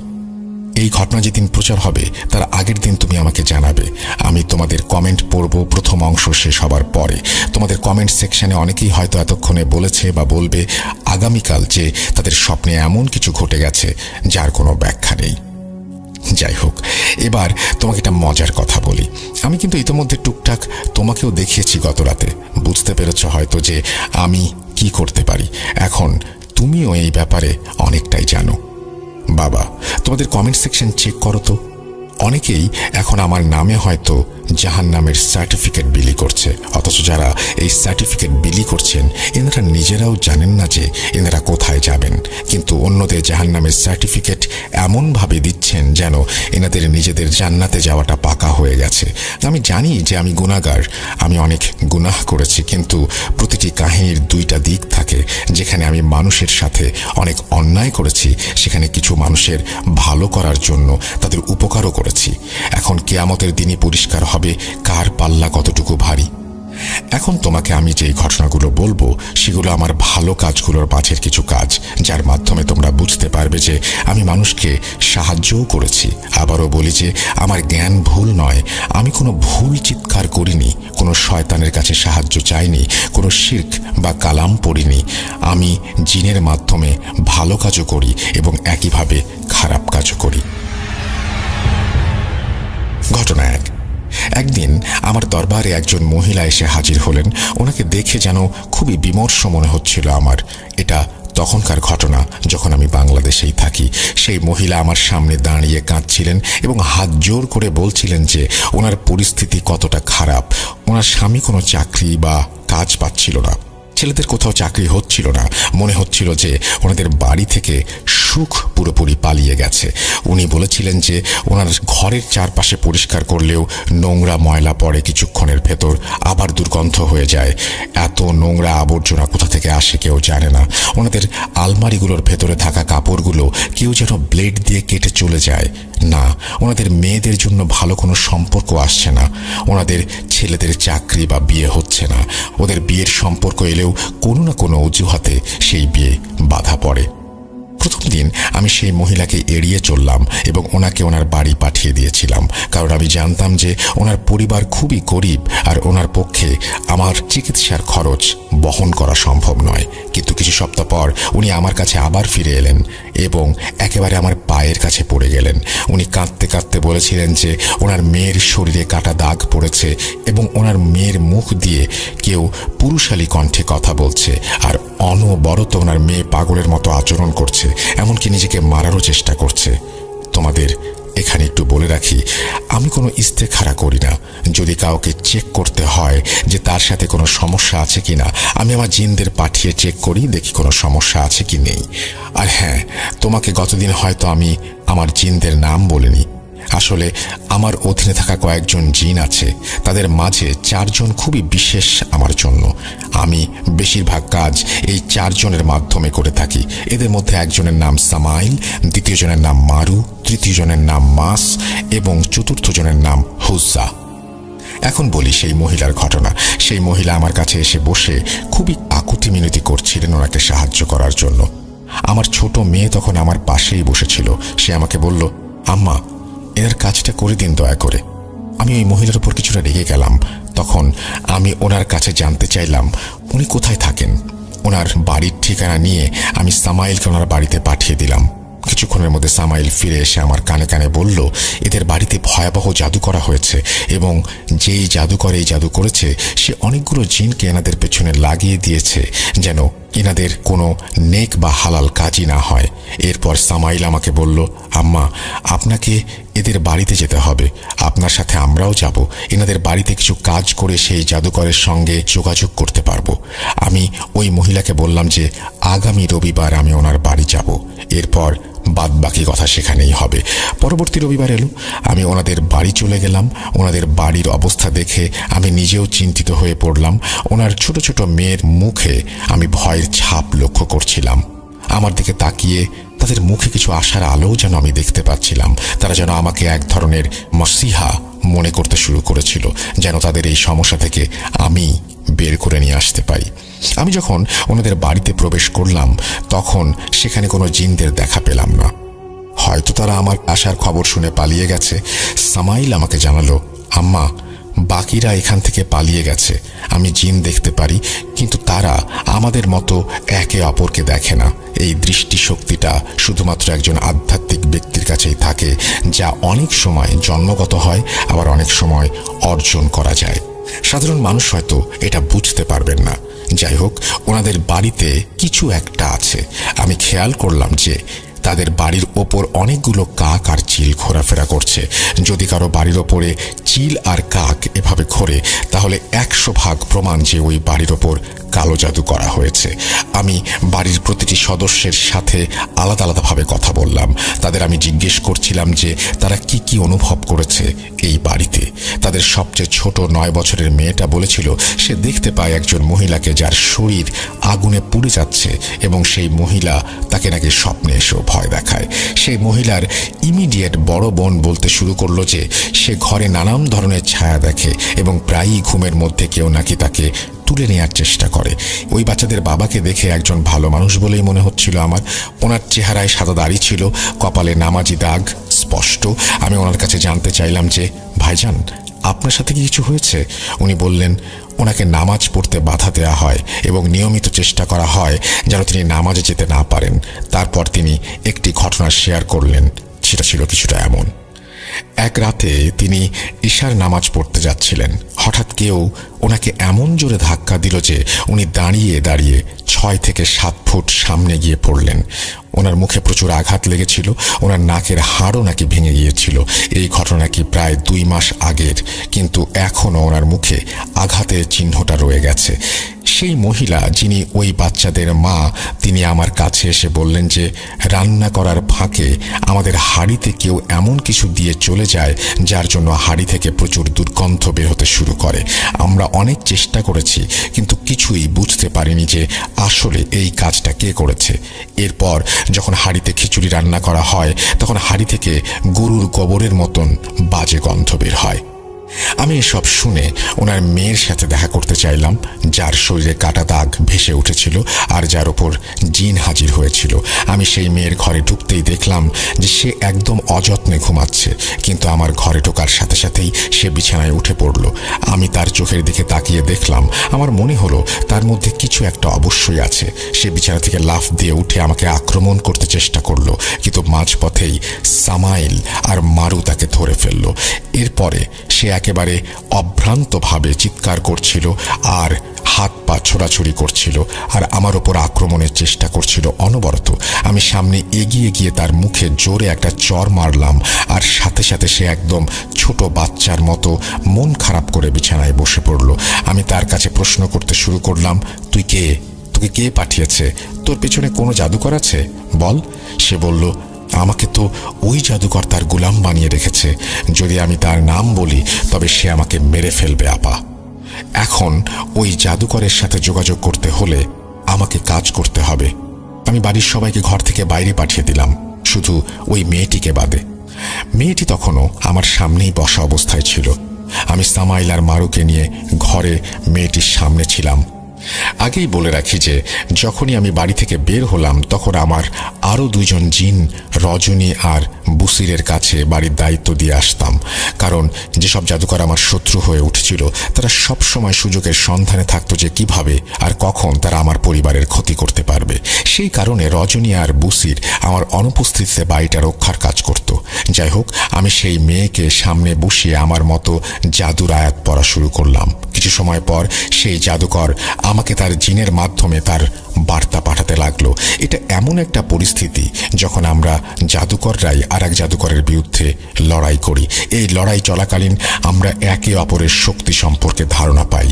এই ঘটনা যেদিন প্রচার হবে তার আগের দিন তুমি আমাকে জানাবে। আমি তোমাদের কমেন্ট পড়ব প্রথম অংশ শেষ হবার পরে। তোমাদের কমেন্ট সেকশনে অনেকেই হয়তো এতক্ষণে বলেছে বা বলবে আগামীকাল যে তাদের স্বপ্নে এমন কিছু ঘটে গেছে যার কোনো ব্যাখ্যা নেই। যাই হোক, এবার তোমাকে একটা মজার কথা বলি। আমি কিন্তু ইতিমধ্যে টুকটাক তোমাকেও দেখিয়েছি গত রাতে। বুঝতে পেরেছ হয়তো যে আমি কি করতে পারি। এখন তুমিও এই ব্যাপারে অনেকটাই জানো। বাবা, তোমাদের কমেন্ট সেকশন চেক করো তো। অনেকেই এখন আমার নামে হয়তো জাহান্নামের সার্টিফিকেট বিলি করছে, অথচ যারা এই সার্টিফিকেট বিলি করছেন এনারা নিজেরাও জানেন না যে এনারা কোথায় যাবেন, কিন্তু অন্যদের জাহান্নামের সার্টিফিকেট এমনভাবে দিচ্ছেন যেন এনাদের নিজেদের জান্নাতে যাওয়াটা পাকা হয়ে গেছে। আমি জানি যে আমি গুনাহগার, আমি অনেক গুনাহ করেছি, কিন্তু প্রতিটি কাহিনীর দুইটা দিক থাকে। যেখানে আমি মানুষের সাথে অনেক অন্যায় করেছি, সেখানে কিছু মানুষের ভালো করার জন্য তাদের উপকারও করেছি। এখন কিয়ামতের দিনই পরিষ্কার হবে কার পাল্লা কতটুকু ভারী। এখন তোমাকে আমি যে ঘটনাগুলো বলবো সেগুলো আমার ভালো কাজগুলোর মাঝের কিছু কাজ, যার মাধ্যমে তোমরা বুঝতে পারবে যে আমি মানুষকে সাহায্যও করেছি। আবারও বলি যে আমার জ্ঞান ভুল নয়, আমি কোনো ভুল চিৎকার করিনি, কোনো শয়তানের কাছে সাহায্য চাইনি, কোনো শিরক বা কালাম পড়িনি। আমি জিনের মাধ্যমে ভালো কাজও করি এবং একইভাবে খারাপ কাজও করি। ঘটনা 1। একদিন আমার দরবারে একজন মহিলা এসে হাজির হলেন। ওনাকে দেখে যেন খুবই বিমর্ষ মনে হচ্ছিল আমার। এটা তখনকার ঘটনা যখন আমি বাংলাদেশেই থাকি। সেই মহিলা আমার সামনে দাঁড়িয়ে কাঁদছিলেন এবং হাত জোর করে বলছিলেন যে ওনার পরিস্থিতি কতটা খারাপ। ওনার স্বামী কোনো চাকরি বা কাজ পাচ্ছিল না, ছেলেদের কোথাও চাকরি হচ্ছিল না। মনে হচ্ছিল যে ওনাদের বাড়ি থেকে সুখ পুরোপুরি পালিয়ে গেছে। উনি বলেছিলেন যে ওনার ঘরের চারপাশে পরিষ্কার করলেও নোংরা ময়লা পড়ে কিছুক্ষণের ভেতর, আবার দুর্গন্ধ হয়ে যায়। এত নোংরা আবর্জনা কোথা থেকে আসে কেউ জানে না। ওনাদের আলমারিগুলোর ভেতরে থাকা কাপড়গুলো কেউ যেন ব্লেড দিয়ে কেটে চলে যায়। না, ওনাদের মেয়েদের জন্য ভালো কোনো সম্পর্ক আসছে না। ওনাদের ছেলেদের চাকরি বা বিয়ে হচ্ছে না। ওদের বিয়ের সম্পর্ক এলেও কোনো না কোনো অজুহাতে সেই বিয়ে বাধা পড়ে। প্রথম দিন আমি সেই মহিলাকে এড়িয়ে চললাম এবং ওনাকে ওনার বাড়ি পাঠিয়ে দিয়েছিলাম, কারণ আমি জানতাম যে ওনার পরিবার খুবই গরিব আর ওনার পক্ষে আমার চিকিৎসার খরচ বহন করা সম্ভব নয়। কিন্তু কিছু সপ্তাহ পর উনি আমার কাছে আবার ফিরে এলেন এবং একেবারে আমার পায়ের কাছে পড়ে গেলেন। উনি কাঁদতে কাঁদতে বলেছিলেন যে ওনার মেয়ের শরীরে কাটা দাগ পড়েছে এবং ওনার মেয়ের মুখ দিয়ে কেউ পুরুষালী কণ্ঠে কথা বলছে আর অনবরত ওনার মেয়ে পাগলের মতো আচরণ করছে, এমনকি নিজেকে মারারও চেষ্টা করছে। তোমাদের এখানে একটু বলে রাখি, আমি কোনো ইস্তেখারা করি না। যদি কাউকে চেক করতে হয় যে তার সাথে কোনো সমস্যা আছে কিনা, আমি আমার জিনদের পাঠিয়ে চেক করি, দেখি কোনো সমস্যা আছে কি নেই। আর হ্যাঁ, তোমাকে গতদিন হয়তো আমি আমার জিনদের নাম বলিনি। আসলে আমার অধীনে থাকা কয়েকজন জিন আছে, তাদের মাঝে 4 জন খুবই বিশেষ আমার জন্য। আমি বেশিরভাগ কাজ এই 4 জনের মাধ্যমে করে থাকি। এদের মধ্যে একজনের নাম সামাইল, দ্বিতীয় জনের নাম মারু, তৃতীয় জনের নাম মাস এবং চতুর্থ জনের নাম হুজ্জা। এখন বলি সেই মহিলার ঘটনা। সেই মহিলা আমার কাছে এসে বসে খুবই আকুতি মিনতি করছিলেন ওনাকে সাহায্য করার জন্য। আমার ছোট মেয়ে তখন আমার পাশেই বসেছিল। সে আমাকে বলল, আম্মা, এনার কাজটা করে দিন দয়া করে। আমি ওই মহিলার উপর কিছুটা রেগে গেলাম। তখন আমি ওনার কাছে জানতে চাইলাম উনি কোথায় থাকেন। ওনার বাড়ির ঠিকানা নিয়ে আমি সামাইলকে ওনার বাড়িতে পাঠিয়ে দিলাম। কিছুক্ষণের মধ্যে সামাইল ফিরে এসে আমার কানে কানে বলল, এদের বাড়িতে ভয়াবহ জাদু করা হয়েছে এবং যেই জাদুকর এই জাদু করেছে সে অনেকগুলো জিনকে এনাদের পেছনে লাগিয়ে দিয়েছে যেন এনাদের কোনো নেক বা হালাল কাজই না হয়। এরপর সামাইল আমাকে বলল, আম্মা, আপনাকে এদের বাড়িতে যেতে হবে, আপনার সাথে আমরাও যাব। এনাদের বাড়িতে কিছু কাজ করে সেই জাদুকরের সঙ্গে যোগাযোগ করতে পারবো। আমি ওই মহিলাকে বললাম যে আগামী রবিবার আমি ওনার বাড়ি যাব, এরপর বাদবাকি কথা সেখানেই হবে। পরবর্তী রবিবার এলো, আমি ওনাদের বাড়ি চলে গেলাম। ওনাদের বাড়ির অবস্থা দেখে আমি নিজেও চিন্তিত হয়ে পড়লাম। ওনার ছোট ছোট মেয়ের মুখে আমি ভয়ের ছাপ লক্ষ্য করছিলাম। আমার দিকে তাকিয়ে তাদের মুখে কিছু আশার আলোও যেন আমি দেখতে পাচ্ছিলাম। তারা যেন আমাকে এক ধরনের মসিহা মনে করতে শুরু করেছিল, যেন তাদের এই সমস্যা থেকে আমি বের করে নিয়ে আসতে পারি। আমি যখন ওনাদের বাড়িতে প্রবেশ করলাম তখন সেখানে কোনো জিনদের দেখা পেলাম না। হয়তো তারা আমার আসার খবর শুনে পালিয়ে গেছে। সামাইল আমাকে জানালো, আম্মা, বাকিরা এখান থেকে পালিয়ে গেছে। আমি জিন দেখতে পারি, কিন্তু তারা আমাদের মতো একে অপরকে দেখে না। এই দৃষ্টিশক্তিটা শুধুমাত্র একজন আধ্যাত্মিক ব্যক্তির কাছেই থাকে, যা অনেক সময় জন্মগত হয়, আবার অনেক সময় অর্জন করা যায়। সাধারণ মানুষ হয়তো এটা বুঝতে পারবেন না। যাই হোক, ওনাদের বাড়িতে কিছু একটা আছে। আমি খেয়াল করলাম যে তাদের বাড়ির ওপর অনেকগুলো কাক আর চিল ঘোরাফেরা করছে। যদি কারো বাড়ির ওপরে চিল আর কাক এভাবে ঘোরে তাহলে 100% প্রমাণ যে ওই বাড়ির ওপর কালো জাদু করা হয়েছে। আমি বাড়ির প্রতিটি সদস্যের সাথে আলাদা আলাদাভাবে কথা বললাম। তাদের আমি জিজ্ঞেস করছিলাম যে তারা কি কি অনুভব করেছে এই বাড়িতে। তাদের সবচেয়ে ছোট 9 বছরের মেয়েটা বলেছিল সে দেখতে পায় একজন মহিলাকে যার শরীর আগুনে পুড়ে যাচ্ছে এবং সেই মহিলা তাকে নাকি স্বপ্নে এসেও ভয় দেখায়। সেই মহিলার ইমিডিয়েট বড় বোন বলতে শুরু করলো যে সে ঘরে নানান ধরনের ছায়া দেখে এবং প্রায়ই ঘুমের মধ্যে কেউ নাকি তাকে তুলে নেওয়ার চেষ্টা করে। ওই বাচ্চাদের বাবাকে দেখে একজন ভালো মানুষ বলেই মনে হচ্ছিল আমার। ওনার চেহারায় সাদা দাড়ি ছিল, কপালে নামাজি দাগ স্পষ্ট। আমি ওনার কাছে জানতে চাইলাম যে ভাইজান, আপনার সাথে কি কিছু হয়েছে? উনি বললেন ওনাকে নামাজ পড়তে বাধা দেওয়া হয় এবং নিয়মিত চেষ্টা করা হয় যেন তিনি নামাজে যেতে না পারেন। তারপর তিনি একটি ঘটনা শেয়ার করলেন, সেটা ছিল কিছুটা এমন। এক রাতে তিনি ঈশার নামাজ পড়তে যাচ্ছিলেন। হঠাৎ কেউ ওনাকে এমন জোরে ধাক্কা দিল যে উনি দাঁড়িয়ে দাঁড়িয়ে 6 থেকে 7 ফুট সামনে গিয়ে পড়লেন। ওনার মুখে প্রচুর আঘাত লেগেছিল, ওনার নাকের হাড়ও নাকি ভেঙে গিয়েছিল। এই ঘটনা কি প্রায় 2 মাস আগের, কিন্তু এখনও ওনার মুখে আঘাতের চিহ্নটা রয়ে গেছে। সেই মহিলা যিনি ওই বাচ্চাদের মা, তিনি আমার কাছে এসে বললেন যে রান্না করার ফাঁকে আমাদের হাঁড়িতে কেউ এমন কিছু দিয়ে চলে যায় যার জন্য হাঁড়ি থেকে প্রচুর দুর্গন্ধ বের হতে শুরু করে। আমরা অনেক চেষ্টা করেছি কিন্তু কিছুই বুঝতে পারিনি যে আসলে এই কাজটা কে করেছে। এরপর যখন হাঁড়িতে খিচুড়ি রান্না করা হয় তখন হাঁড়ি থেকে গরুর গোবরের মতন বাজে গন্ধ বের হয়। আমি এসব শুনে ওনার মেয়ের সাথে দেখা করতে চাইলাম, যার শরীরে কাটা দাগ ভেসে উঠেছিল আর যার ওপর জিন হাজির হয়েছিল। আমি সেই মেয়ের ঘরে ঢুকতেই দেখলাম যে সে একদম অযত্নে ঘুমাচ্ছে, কিন্তু আমার ঘরে ঢোকার সাথে সাথেই সে বিছানায় উঠে পড়ল। আমি তার চোখের দিকে তাকিয়ে দেখলাম, আমার মনে হলো তার মধ্যে কিছু একটা অবশ্যই আছে। সে বিছানা থেকে লাফ দিয়ে উঠে আমাকে আক্রমণ করতে চেষ্টা করলো, কিন্তু মাঝপথেই সামাইল আর মারু তাকে ধরে ফেলল। এরপরে সে একেবারে অভ্রান্তভাবে চিৎকার করছিল আর হাত পা ছোড়াছুড়ি করছিল আর আমার ওপর আক্রমণের চেষ্টা করছিল অনবরত। আমি সামনে এগিয়ে গিয়ে তার মুখে জোরে একটা চড় মারলাম আর সাথে সাথে সে একদম ছোট বাচ্চার মতো মন খারাপ করে বিছানায় বসে পড়ল। আমি তার কাছে প্রশ্ন করতে শুরু করলাম, তুই কে? তোকে কে পাঠিয়েছে? তোর পেছনে কোনো জাদুকর আছে? বল। সে বলল, আমাকে তো ওই জাদুকর তার গোলাম বানিয়ে রেখেছে। যদি আমি তার নাম বলি তবে সে আমাকে মেরে ফেলবে আপা। এখন ওই জাদুকরের সাথে যোগাযোগ করতে হলে আমাকে কাজ করতে হবে। আমি বাড়ির সবাইকে ঘর থেকে বাইরে পাঠিয়ে দিলাম, শুধু ওই মেয়েটিকে বাদে। মেয়েটি তখনও আমার সামনেই বসা অবস্থায় ছিল। আমি সামাইল আর মারুকে নিয়ে ঘরে মেয়েটির সামনে ছিলাম। আগেই বলে রাখি যে যখনই আমি বাড়ি থেকে বের হলাম তখন আমার আরও দুজন জিন রজনী আর বুসিরের কাছে বাড়ির দায়িত্ব দিয়ে আসতাম, কারণ যেসব জাদুকর আমার শত্রু হয়ে উঠেছিল তারা সব সময় সুযোগের সন্ধানে থাকতো যে কিভাবে আর কখন তারা আমার পরিবারের ক্ষতি করতে পারবে। সেই কারণে রজনী আর বুসির আমার অনুপস্থিতিতে বাড়িটা রক্ষার কাজ করত। যাই হোক, আমি সেই মেয়েকে সামনে বসিয়ে আমার মতো জাদুর আয়াত পড়া শুরু করলাম। কিছু সময় পর সেই জাদুকর আমাকে তার জিনের মাধ্যমে তার বার্তা পাঠাতে লাগলো। এটা এমন একটা পরিস্থিতি যখন আমরা জাদুকররাই আর এক জাদুকরের বিরুদ্ধে লড়াই করি। এই লড়াই চলাকালীন আমরা একে অপরের শক্তি সম্পর্কে ধারণা পাই।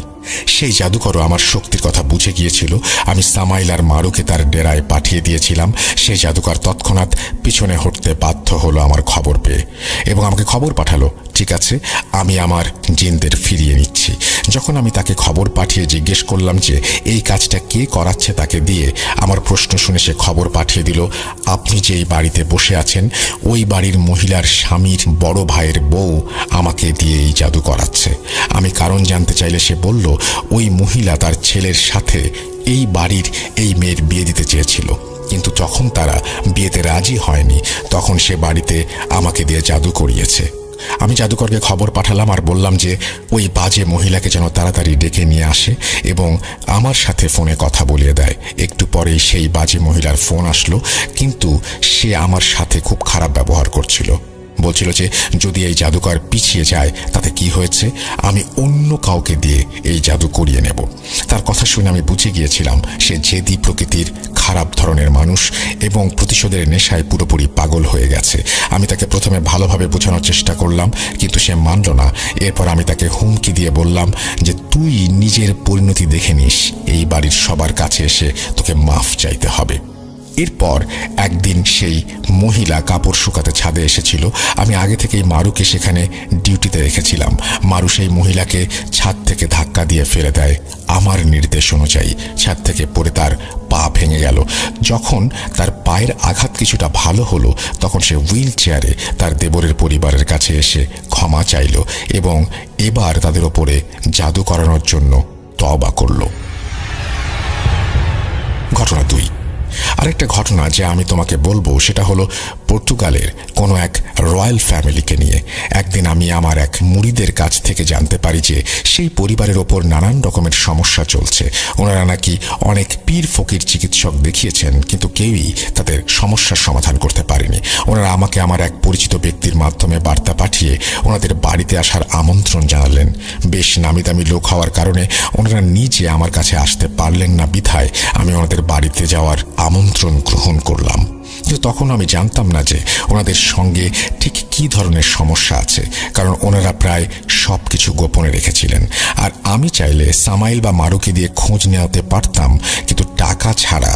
সেই জাদুকরও আমার শক্তির কথা বুঝে গিয়েছিল। আমি সামাইল আর মারুকে তার ডেরায় পাঠিয়ে দিয়েছিলাম। সেই জাদুকর তৎক্ষণাৎ পিছনে হটতে বাধ্য হলো আমার খবর পেয়ে এবং আমাকে খবর পাঠালো, ঠিক আছে, আমি আমার জিনদের ফিরিয়ে নিচ্ছি। যখন আমি তাকে খবর পাঠিয়ে জিজ্ঞেস করলাম যে এই কাজটা কে করাচ্ছে তাকে দিয়ে, আমার প্রশ্ন শুনে সে খবর পাঠিয়ে দিল, আপনি যেই বাড়িতে বসে আছেন ওই বাড়ির মহিলার স্বামীর বড় ভাইয়ের বউ আমাকে দিয়ে এই জাদু করাচ্ছে। আমি কারণ জানতে চাইলে সে বলল ওই মহিলা তার ছেলের সাথে এই বাড়ির এই মেয়ের বিয়ে দিতে চেয়েছিল, কিন্তু যখন তারা বিয়েতে রাজি হয়নি তখন সে বাড়িতে আমাকে দিয়ে জাদু করিয়েছে। আমি জাদুকরকে খবর পাঠালাম আর বললাম যে ওই বাজে মহিলাকে যেন তাড়াতাড়ি ডেকে নিয়ে আসে এবং আমার সাথে ফোনে কথা বলিয়ে দেয়। একটু পরেই সেই বাজে মহিলার ফোন আসলো, কিন্তু সে আমার সাথে খুব খারাপ ব্যবহার করছিল। বলছিল যে যদি এই জাদুকর পিছিয়ে যায় তাতে কি হয়েছে, আমি অন্য কাউকে দিয়ে এই জাদু করিয়ে নেব। তার কথা শুনে আমি বুঝে গিয়েছিলাম সে জেদি প্রকৃতির খারাপ ধরনের মানুষ এবং প্রতিশোধের নেশায় পুরোপুরি পাগল হয়ে গেছে। আমি তাকে প্রথমে ভালোভাবে বোঝানোর চেষ্টা করলাম, কিন্তু সে মানল না। এরপর আমি তাকে হুমকি দিয়ে বললাম যে তুই নিজের পরিণতি দেখে নিস, এই বাড়ির সবার কাছে এসে তোকে মাফ চাইতে হবে। এরপর একদিন সেই মহিলা কাপড় শুকাতে ছাদে এসেছিল। আমি আগে থেকেই মারুকে সেখানে ডিউটিতে রেখেছিলাম। মারু সেই মহিলাকে ছাদ থেকে ধাক্কা দিয়ে ফেলে দেয়। আমার নির্দেশ অনুযায়ী ছাদ থেকে পড়ে তার পা ভেঙে গেল। যখন তার পায়ের আঘাত কিছুটা ভালো হলো তখন সে হুইল চেয়ারে তার দেবরের পরিবারের কাছে এসে ক্ষমা চাইল এবং এবার তাদের ওপরে জাদু করানোর জন্য তওবা করল। ঘটনা 2। আরেকটা ঘটনা যে আমি তোমাকে বলবো সেটা হলো পর্তুগালের কোনো এক রয়্যাল ফ্যামিলিকে নিয়ে। একদিন আমি আমার এক মুরিদের কাছ থেকে জানতে পারি যে সেই পরিবারের ওপর নানান রকমের সমস্যা চলছে। ওনারা নাকি অনেক পীর ফকির চিকিৎসক দেখিয়েছেন, কিন্তু কেউই তাদের সমস্যার সমাধান করতে পারেনি। ওনারা আমাকে আমার এক পরিচিত ব্যক্তির মাধ্যমে বার্তা পাঠিয়ে ওনাদের বাড়িতে আসার আমন্ত্রণ জানালেন। বেশ নামি দামি লোক হওয়ার কারণে ওনারা নিজে আমার কাছে আসতে পারলেন না, বিধায় আমি ওনাদের বাড়িতে যাওয়ার আমন্ত্রণ গ্রহণ করলাম। কিন্তু তখন আমি জানতাম না যে ওনাদের সঙ্গে ঠিক কী ধরনের সমস্যা আছে, কারণ ওনারা প্রায় সব কিছু গোপনে রেখেছিলেন। আর আমি চাইলে সামাইল বা মারুকে দিয়ে খোঁজ নেওয়াতে পারতাম, কিন্তু টাকা ছাড়া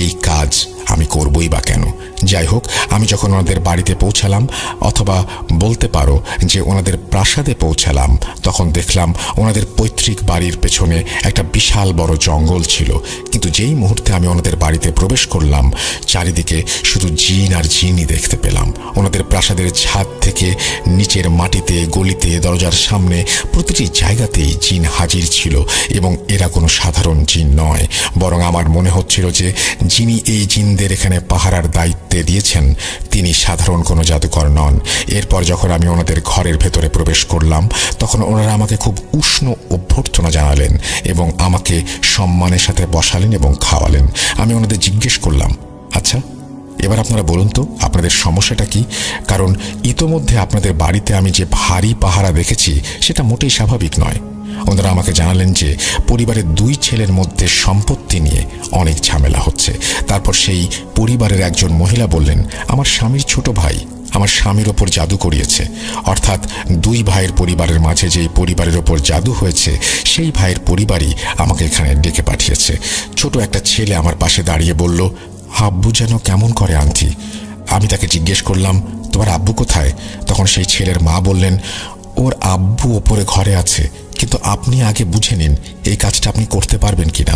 এই কাজ আমি করবই বা কেন। যাই হোক, আমি যখন ওনাদের বাড়িতে পৌঁছালাম, অথবা বলতে পারো যে ওনাদের প্রাসাদে পৌঁছালাম, তখন দেখলাম ওনাদের পৈতৃক বাড়ির পেছনে একটা বিশাল বড় জঙ্গল ছিল। কিন্তু যেই মুহূর্তে আমি ওনাদের বাড়িতে প্রবেশ করলাম, চারিদিকে শুধু জিন আর জিনই দেখতে পেলাম। ওনাদের প্রাসাদের ছাদ থেকে নিচের মাটিতে, গলিতে, দরজার সামনে প্রতিটি জায়গাতেই জিন হাজির ছিল এবং এরা কোনো সাধারণ জিন নয়, বরং আমার মনে হচ্ছিল যে যিনি এই জিনদের এখানে পাহারার দায়িত্বে দিয়েছেন তিনি সাধারণ কোনো জাদুকর নন। এরপর যখন আমি ওনাদের ঘরের ভেতরে প্রবেশ করলাম তখন ওনারা আমাকে খুব উষ্ণ অভ্যর্থনা জানালেন এবং আমাকে সম্মানের সাথে বসালেন এবং খাওয়ালেন। আমি ওনাদের জিজ্ঞেস করলাম, আচ্ছা এবার আপনারা বলুন তো আপনাদের সমস্যাটা কি, কারণ ইতোমধ্যে আপনাদের বাড়িতে আমি যে ভারী পাহারা দেখেছি সেটা মোটেই স্বাভাবিক নয়। ওনারা আমাকে জানালেন যে পরিবারের 2 ছেলের মধ্যে সম্পত্তি নিয়ে অনেক ঝামেলা হচ্ছে। তারপর সেই পরিবারের একজন মহিলা বললেন, আমার স্বামীর ছোট ভাই আমার স্বামীর ওপর জাদু করিয়েছে, অর্থাৎ 2 ভাইয়ের পরিবারের মাঝে যেই পরিবারের ওপর জাদু হয়েছে সেই ভাইয়ের পরিবারই আমাকে এখানে ডেকে পাঠিয়েছে। ছোট একটা ছেলে আমার পাশে দাঁড়িয়ে বলল, আব্বু যেন কেমন করে আনছি। আমি তাকে জিজ্ঞেস করলাম, তোমার আব্বু কোথায়? তখন সেই ছেলের মা বললেন, ওর আব্বু ওপরে ঘরে আছে, কিন্তু আপনি আগে বুঝে নিন এই কাজটা আপনি করতে পারবেন কিনা।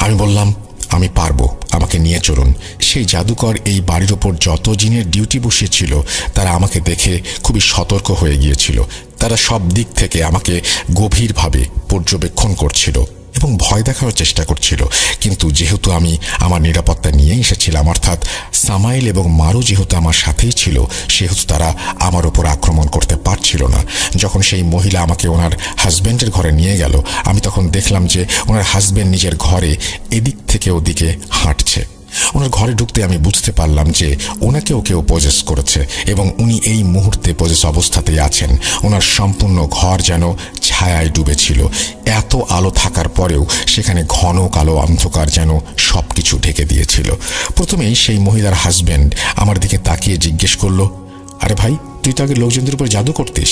আমি বললাম, আমি পারবো, আমাকে নিয়ে চলুন। সেই জাদুকর এই বাড়ির ওপর যত জিনের ডিউটি বসিয়েছিল তারা আমাকে দেখে খুবই সতর্ক হয়ে গিয়েছিল, তারা সব দিক থেকে আমাকে গভীরভাবে পর্যবেক্ষণ করছিল এবং ভয় দেখানোর চেষ্টা করছিল। কিন্তু যেহেতু আমি আমার নিরাপত্তা নিয়ে এসেছিলাম, অর্থাৎ সামাইল এবং মারু যেহেতু আমার সাথেই ছিল, সেহেতু তারা আমার ওপর আক্রমণ করতে পারছিল না। যখন সেই মহিলা আমাকে ওনার হাজব্যান্ডের ঘরে নিয়ে গেল, আমি তখন দেখলাম যে ওনার হাজব্যান্ড নিজের ঘরে এদিক থেকে ওদিকে হাঁটছে। ওনার ঘরে ঢুকতে আমি বুঝতে পারলাম যে ওনাকেও কেউ পজেস করেছে এবং উনি এই মুহূর্তে পজেস অবস্থাতেই আছেন। ওনার সম্পূর্ণ ঘর যেন ছায়ায় ডুবেছিল। এত আলো থাকার পরেও সেখানে ঘন কালো অন্ধকার যেন সবকিছু ঢেকে দিয়েছিল। প্রথমেই সেই মহিলার হাজব্যান্ড আমার দিকে তাকিয়ে জিজ্ঞেস করলো, আরে ভাই, তুই তো আগে লোকজনদের উপর জাদু করতিস,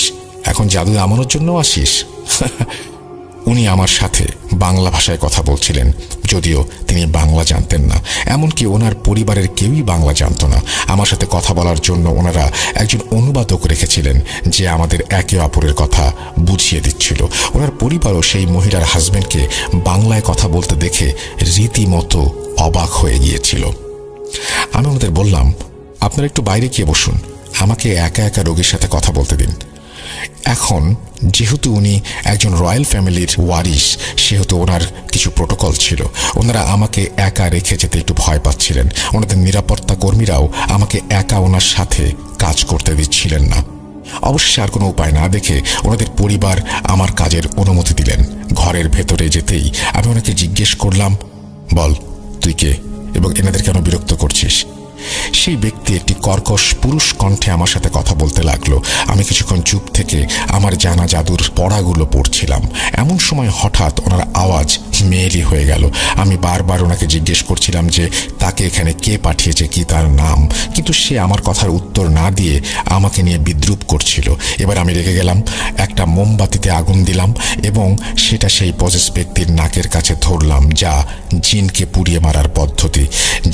এখন জাদু এমনের জন্য আসিস? উনি আমার সাথে বাংলা ভাষায় কথা বলছিলেন, যদিও তিনি বাংলা জানতেন না। এমনকি ওনার পরিবারের কেউই বাংলা জানত না। আমার সাথে কথা বলার জন্য ওনারা একজন অনুবাদক রেখেছিলেন যে আমাদের একে অপরের কথা বুঝিয়ে দিচ্ছিল। ওনার পরিবারও সেই মহিলার হাজব্যান্ডকে বাংলায় কথা বলতে দেখে রীতিমতো অবাক হয়ে গিয়েছিল। আমি ওনাদের বললাম, আপনারা একটু বাইরে গিয়ে বসুন, আমাকে একা একা রোগীর সাথে কথা বলতে দিন। এখন যেহেতু উনি একজন রয়্যাল ফ্যামিলির ওয়ারিশ, সেহেতু ওনার কিছু প্রোটোকল ছিল। ওনারা আমাকে একা রেখে যেতে একটু ভয় পাচ্ছিলেন। ওনাদের নিরাপত্তা কর্মীরাও আমাকে একা ওনার সাথে কাজ করতে দিচ্ছিলেন না। অবশ্যই আর কোনো উপায় না দেখে ওনাদের পরিবার আমার কাজের অনুমতি দিলেন। ঘরের ভেতরে যেতেই আমি ওনাকে জিজ্ঞেস করলাম, বল তুই কে এবং এনাদের কেন বিরক্ত করছিস? সেই ব্যক্তি একটি কর্কশ পুরুষ কণ্ঠে আমার সাথে কথা বলতে লাগলো। আমি কিছুক্ষণ চুপ থেকে আমার জানা জাদুর পড়াগুলো পড়ছিলাম। এমন সময় হঠাৎ ওনার আওয়াজ মেয়েলি হয়ে গেল। আমি বারবার ওনাকে জিজ্ঞেস করছিলাম যে তাকে এখানে কে পাঠিয়েছে, কি তার নাম, কিন্তু সে আমার কথার উত্তর না দিয়ে আমাকে নিয়ে বিদ্রূপ করছিল। এবার আমি রেগে গেলাম। একটা মোমবাতিতে আগুন দিলাম এবং সেটা সেই পজেস ব্যক্তির নাকের কাছে ধরলাম, যা জিনকে পুড়িয়ে মারার পদ্ধতি।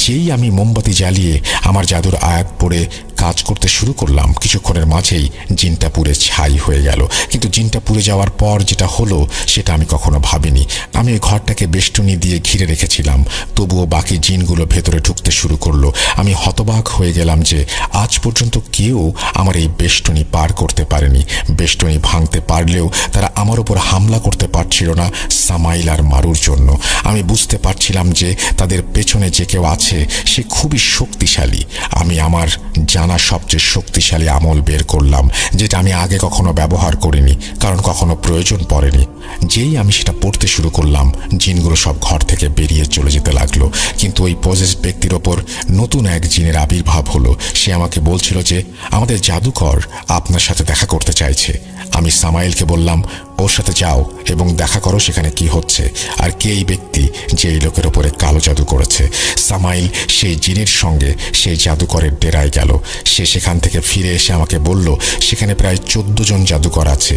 যেই আমি মোমবাতি জ্বালিয়ে আমার জাদুর আয়াত পড়ে কাজ করতে শুরু করলাম, কিছুক্ষণের মাঝেই জিনটা পুড়ে ছাই হয়ে গেল। কিন্তু জিনটা পুড়ে যাওয়ার পর যেটা হলো সেটা আমি কখনো ভাবিনি। আমি ওই ঘরটাকে বেষ্টনী দিয়ে ঘিরে রেখেছিলাম, তবুও বাকি জিনগুলো ভেতরে ঢুকতে শুরু করলো। আমি হতবাক হয়ে গেলাম যে আজ পর্যন্ত কেউ আমার এই বেষ্টনী পার করতে পারেনি। বেষ্টনী ভাঙতে পারলেও তারা আমার উপর হামলা করতে পারছিল না সামাইল আর মারুর জন্য। আমি বুঝতে পারছিলাম যে তাদের পেছনে যে কেউ আছে সে খুবই শক্তিশালী। আমি আমার জানা সবচেয়ে শক্তিশালী আমল বের করলাম, যেটা আমি আগে কখনো ব্যবহার করিনি, কারণ কখনো প্রয়োজন পড়েনি। যেই আমি সেটা পড়তে শুরু করলাম, জিনগুলো সব ঘর থেকে বেরিয়ে চলে যেতে লাগলো। কিন্তু ওই পজেস ব্যক্তির ওপর নতুন এক জিনের আবির্ভাব হলো। সে আমাকে বলছিল যে আমাদের জাদুকর আপনার সাথে দেখা করতে চাইছে। আমি সামাইলকে বললাম, ওর সাথে যাও এবং দেখা করো সেখানে কি হচ্ছে আর কে এই ব্যক্তি যে এই লোকের ওপরে কালো জাদু করেছে। সামাইল সেই জিনের সঙ্গে সেই জাদুকরের ডেরায় গেল। সে সেখান থেকে ফিরে এসে আমাকে বলল সেখানে প্রায় 14 জন জাদুকর আছে।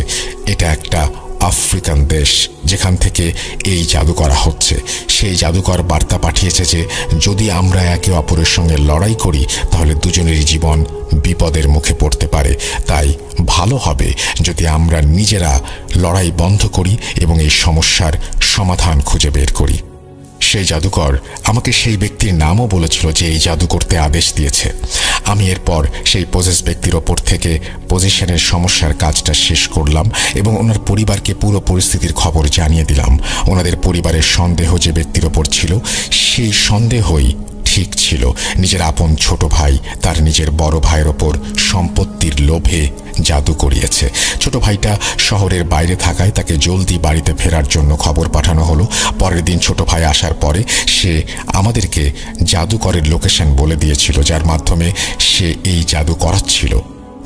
এটা একটা আফ্রিকান দেশ যেখান থেকে এই জাদু করা হচ্ছে। সেই জাদুকর বার্তা পাঠিয়েছে যে যদি আমরা একে অপরের সঙ্গে লড়াই করি তাহলে দুজনেরই জীবন বিপদের মুখে পড়তে পারে। তাই ভালো হবে যদি আমরা নিজেরা লড়াই বন্ধ করি এবং এই সমস্যার সমাধান খুঁজে বের করি। সেই জাদুকর আমাকে সেই ব্যক্তির নামও বলেছিল যে এই জাদু করতে আদেশ দিয়েছে। আমি এরপর সেই পজেস ব্যক্তির ওপর থেকে পজিশনের সমস্যার কাজটা শেষ করলাম এবং ওনার পরিবারকে পুরো পরিস্থিতির খবর জানিয়ে দিলাম। ওনাদের পরিবারের সন্দেহ যে ব্যক্তির ওপর ছিল, সেই সন্দেহই ঠিক ছিল। নিজের আপন ছোট ভাই তার নিজের বড় ভাইয়ের ওপর সম্পত্তির লোভে জাদু করিয়েছে। ছোট ভাইটা শহরের বাইরে থাকায় তাকে জলদি বাড়িতে ফেরার জন্য খবর পাঠানো হলো। পরের দিন ছোট ভাই আসার পরে সে আমাদেরকে জাদুকরের লোকেশন বলে দিয়েছিল, যার মাধ্যমে সে এই জাদু করাচ্ছিল।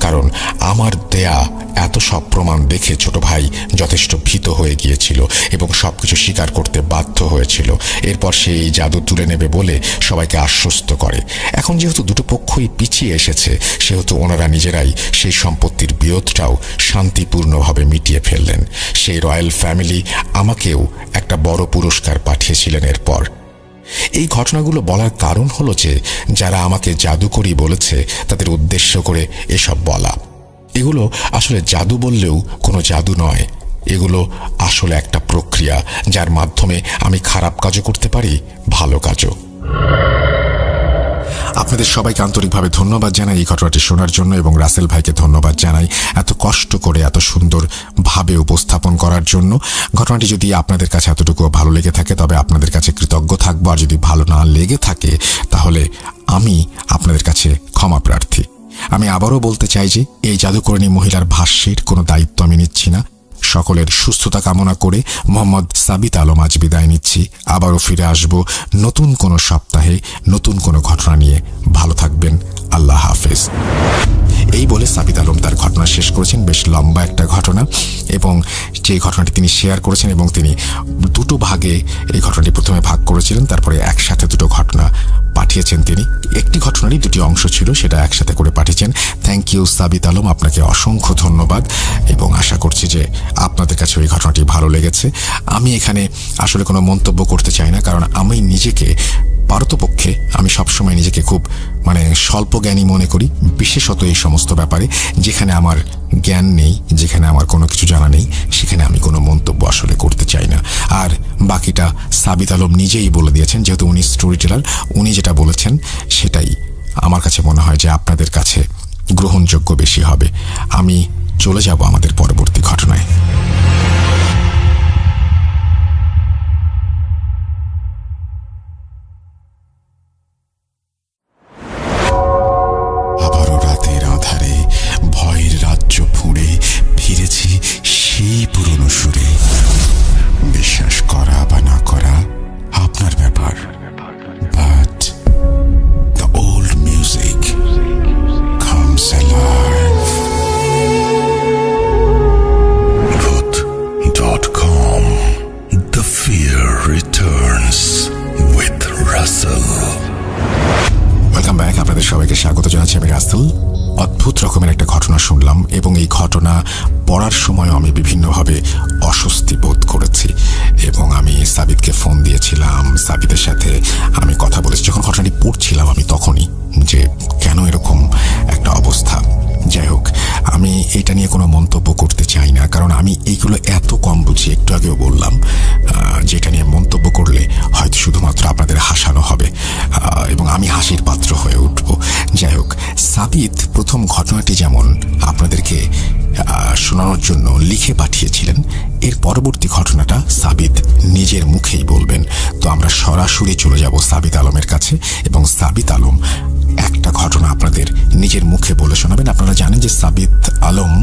কারণ আমার দেয়া এত সব প্রমাণ দেখে ছোট ভাই যথেষ্ট ভীত হয়ে গিয়েছিল এবং সবকিছু স্বীকার করতে বাধ্য হয়েছিল। এরপর সে এই জাদু তুলে নেবে বলে সবাইকে আশ্বস্ত করে। এখন যেহেতু দুটো পক্ষই পিছিয়ে এসেছে, সেহেতু ওনারা নিজেরাই সেই সম্পত্তির বিরোধটাও শান্তিপূর্ণভাবে মিটিয়ে ফেললেন। সেই রয়্যাল ফ্যামিলি আমাকেও একটা বড় পুরস্কার পাঠিয়েছিলেন। এরপর এই ঘটনাগুলো বলার কারণ হলো যে যারা আমাকে জাদুকরি বলেছে তাদের উদ্দেশ্য করে এসব বলা। এগুলো আসলে জাদু বললেও কোনো জাদু নয়, এগুলো আসলে একটা প্রক্রিয়া যার মাধ্যমে আমি খারাপ কাজও করতে পারি, ভালো কাজও। আপনাদের সবাইকে আন্তরিকভাবে ধন্যবাদ জানাই এই ঘটনাটি শোনার জন্য, এবং রাসেল ভাইকে ধন্যবাদ জানাই এত কষ্ট করে এত সুন্দরভাবে উপস্থাপন করার জন্য। ঘটনাটি যদি আপনাদের কাছে এতটুকু ভালো লেগে থাকে তবে আপনাদের কাছে কৃতজ্ঞ থাকবো, আর যদি ভালো না লেগে থাকে তাহলে আমি আপনাদের কাছে ক্ষমা প্রার্থী। আমি আবারও বলতে চাই যে এই জাদুকরণী মহিলার ভাষ্যের কোনো দায়িত্ব আমি নিচ্ছি না। সকলের সুস্থতা কামনা করে মোহাম্মদ সাবিত আলম আজ বিদায় নিচ্ছি। আবারও ফিরে আসব নতুন কোনো সপ্তাহে নতুন কোনো ঘটনা নিয়ে। ভালো থাকবেন, আল্লাহ হাফেজ। এই বলে সাবিত আলম তার ঘটনা শেষ করেছেন। বেশ লম্বা একটা ঘটনা, এবং যে ঘটনাটি তিনি শেয়ার করেছেন, এবং তিনি দুটো ভাগে এই ঘটনাটি প্রথমে ভাগ করেছিলেন, তারপরে একসাথে দুটো ঘটনা পাঠিয়েছেন। তিনি একটি ঘটনারই দুটি অংশ ছিল, সেটা একসাথে করে পাঠিয়েছেন। থ্যাংক ইউ সাবিত আলম, আপনাকে অসংখ্য ধন্যবাদ, এবং আশা করছি যে আপনাদের কাছে ওই ঘটনাটি ভালো লেগেছে। আমি এখানে আসলে কোনো মন্তব্য করতে চাই না, কারণ আমি নিজেকে পারতপক্ষে আমি সবসময় নিজেকে খুব স্বল্প জ্ঞানী মনে করি, বিশেষত এই সমস্ত ব্যাপারে। যেখানে আমার জ্ঞান নেই, যেখানে আমার কোনো কিছু জানা নেই, সেখানে আমি কোনো মন্তব্য আসলে করতে চাই না। আর বাকিটা সাবিত আলম নিজেই বলে দিয়েছেন, যেহেতু উনি স্টোরি টেলার, উনি যেটা বলেছেন সেটাই আমার কাছে মনে হয় যে আপনাদের কাছে গ্রহণযোগ্য বেশি হবে। আমি চলে যাব আমাদের পরবর্তী ঘটনায়। আবারও রাতের আঁধারে ভয়ের রাজ্য ফুঁড়ে ফিরেছি সেই পুরনো সুরে। বিশ্বাস করা বা না করা আপনার ব্যাপার, but the old music comes alive. Bhoot.com. The fear returns with Russell. Welcome back, আপনাদের সবাইকে স্বাগত জানাচ্ছি। আমি রাসেল। অদ্ভুত রকমের একটা ঘটনা শুনলাম, এবং এই ঘটনা পড়ার সময় আমি বিভিন্নভাবে অস্বস্তি বোধ করেছি, এবং আমি সাবিতকে ফোন দিয়েছিলাম। সাবিতের সাথে আমি কথা বলেছি যখন ঘটনাটি পড়ছিলাম, আমি তখনই যে কেন এরকম একটা অবস্থা। যাই হোক, আমি এটা নিয়ে কোনো মন্তব্য করতে চাই না, কারণ আমি এইগুলো এত কম বুঝি। একটু আগেও বললাম, যেটা নিয়ে মন্তব্য করলে হয়তো শুধুমাত্র আপনাদের হাসানো হবে, এবং আমি হাসির পাত্র হয়ে উঠব। যাই হোক, সাবিত প্রথম ঘটনাটি যেমন আপনাদেরকে শোনানোর জন্য লিখে পাঠিয়েছিলেন, এর পরবর্তী ঘটনাটা সাবিত নিজের মুখেই বলবেন। তো আমরা সরাসরি চলে যাব সাবিত আলমের কাছে, এবং সাবিত আলম একটা ঘটনা আপনাদের নিজের মুখে বলে শোনাবেন। আপনারা জানেন যে সাবিত আলম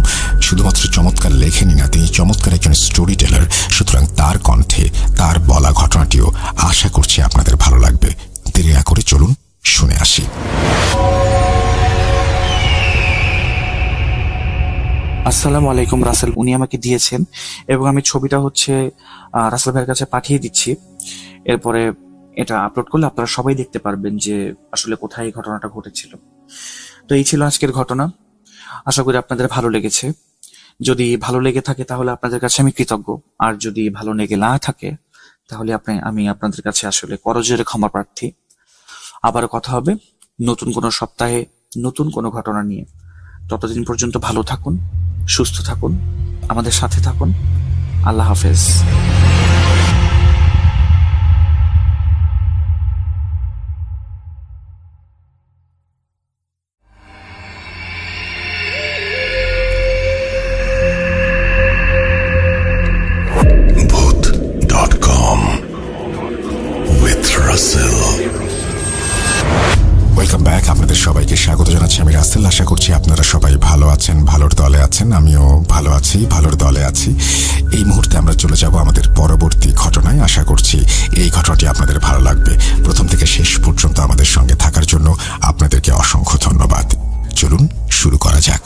শুধুমাত্র চমৎকার লেখেনই না, তিনি চমৎকার একজন স্টোরি টেলার। সুতরাং তার কণ্ঠে তার বলা ঘটনাটিও আশা করছি আপনাদের ভালো লাগবে। দেরি না করে চলুন শুনে আসি। আসসালামু আলাইকুম রাসেল, উনি আমাকে দিয়েছেন, এবং আমি ছবিটা রাসেল ভাইয়ের কাছে পাঠিয়ে দিচ্ছি। এরপরে এটা আপলোড করলে আপনারা সবাই দেখতে পারবেন যে আসলে কোথায় এই ঘটনাটা ঘটেছিল। তো এই ছিল আজকের ঘটনা। আশা করি আপনাদের ভালো লেগেছে। যদি ভালো লেগে থাকে তাহলে আপনাদের কাছে আমি কৃতজ্ঞ, আর যদি ভালো লেগে না থাকে তাহলে আমি আপনাদের কাছে আসলে করজোরে ক্ষমা প্রার্থী। আবারও কথা হবে নতুন কোনো সপ্তাহে নতুন কোনো ঘটনা নিয়ে। ততদিন পর্যন্ত ভালো থাকুন, সুস্থ থাকুন, আমাদের সাথে থাকুন। আল্লাহ হাফেজ। Bhoot.com with Russell. Welcome back, আপনাদের সবাইকে স্বাগত জানাচ্ছি। আমি রাসেল। আশা করছি আপনারা সবাই ভালো আছেন, ভালোর দলে আছেন। আমিও ভালো আছি, ভালোর দলে আছি। এই মুহূর্তে আমরা চলে যাব আমাদের পরবর্তী ঘটনায়। আশা করছি এই ঘটনাটি আপনাদের ভালো লাগবে। প্রথম থেকে শেষ পর্যন্ত আমাদের সঙ্গে থাকার জন্য আপনাদেরকে অসংখ্য ধন্যবাদ। চলুন শুরু করা যাক।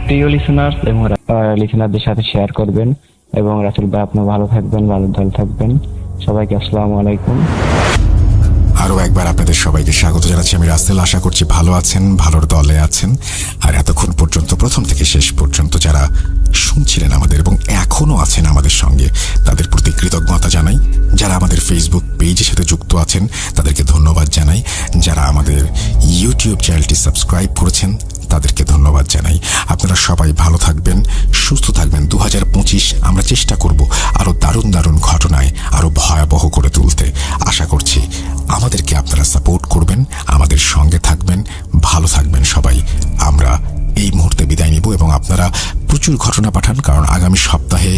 প্রিয় লিসেনার্স এবং লিসেনারদের সাথে শেয়ার করবেন, এবং রাসেল ভাই আপনি ভালো থাকবেন, ভালো দল থাকবেন। সবাইকে আসসালামু আলাইকুম। আরও একবার আপনাদের সবাইকে স্বাগত জানাচ্ছি। আমি রাসেল। আশা করছি ভালো আছেন, ভালোর দলে আছেন। আর এতক্ষণ পর্যন্ত, প্রথম থেকে শেষ পর্যন্ত যারা শুনছিলেন আমাদের এবং এখনো আছেন আমাদের সঙ্গে, তাদের প্রতি কৃতজ্ঞতা জানাই। যারা আমাদের ফেসবুক পেজের সাথে যুক্ত আছেন তাদেরকে ধন্যবাদ জানাই। যারা আমাদের ইউটিউব চ্যানেলটি সাবস্ক্রাইব করেছেন তাদেরকে ধন্যবাদ জানাই। আপনারা সবাই ভালো থাকবেন, সুস্থ থাকবেন। 2025 আমরা চেষ্টা করব আরো দারুণ দারুণ ঘটনায় আরো ভয়াবহ করে তুলতে। আশা করছি আমাদেরকে আপনারা সাপোর্ট করবেন, আমাদের সঙ্গে থাকবেন, ভালো থাকবেন সবাই। আমরা এই মুহূর্তে বিদায় নিব এবং আপনারা প্রচুর ঘটনা পাঠান, কারণ আগামী সপ্তাহে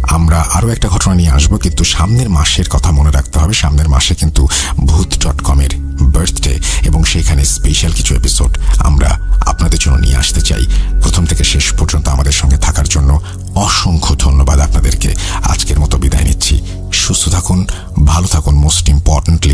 আমরা আরো একটা ঘটনা নিয়ে আসবো। কিন্তু সামনের মাসের কথা মনে রাখতে হবে, সামনের মাসে কিন্তু ভূত.com-এর বার্থডে এবং সেখানে স্পেশাল কিছু এপিসোড আমরা আপনাদের জন্য নিয়ে আসতে চাই। প্রথম থেকে শেষ পর্যন্ত আমাদের সঙ্গে থাকার জন্য অসংখ্য ধন্যবাদ আপনাদেরকে। আজকের মতো বিদায় নিচ্ছি। সুস্থ থাকুন, ভালো থাকুন, মোস্ট ইম্পর্টেন্টলি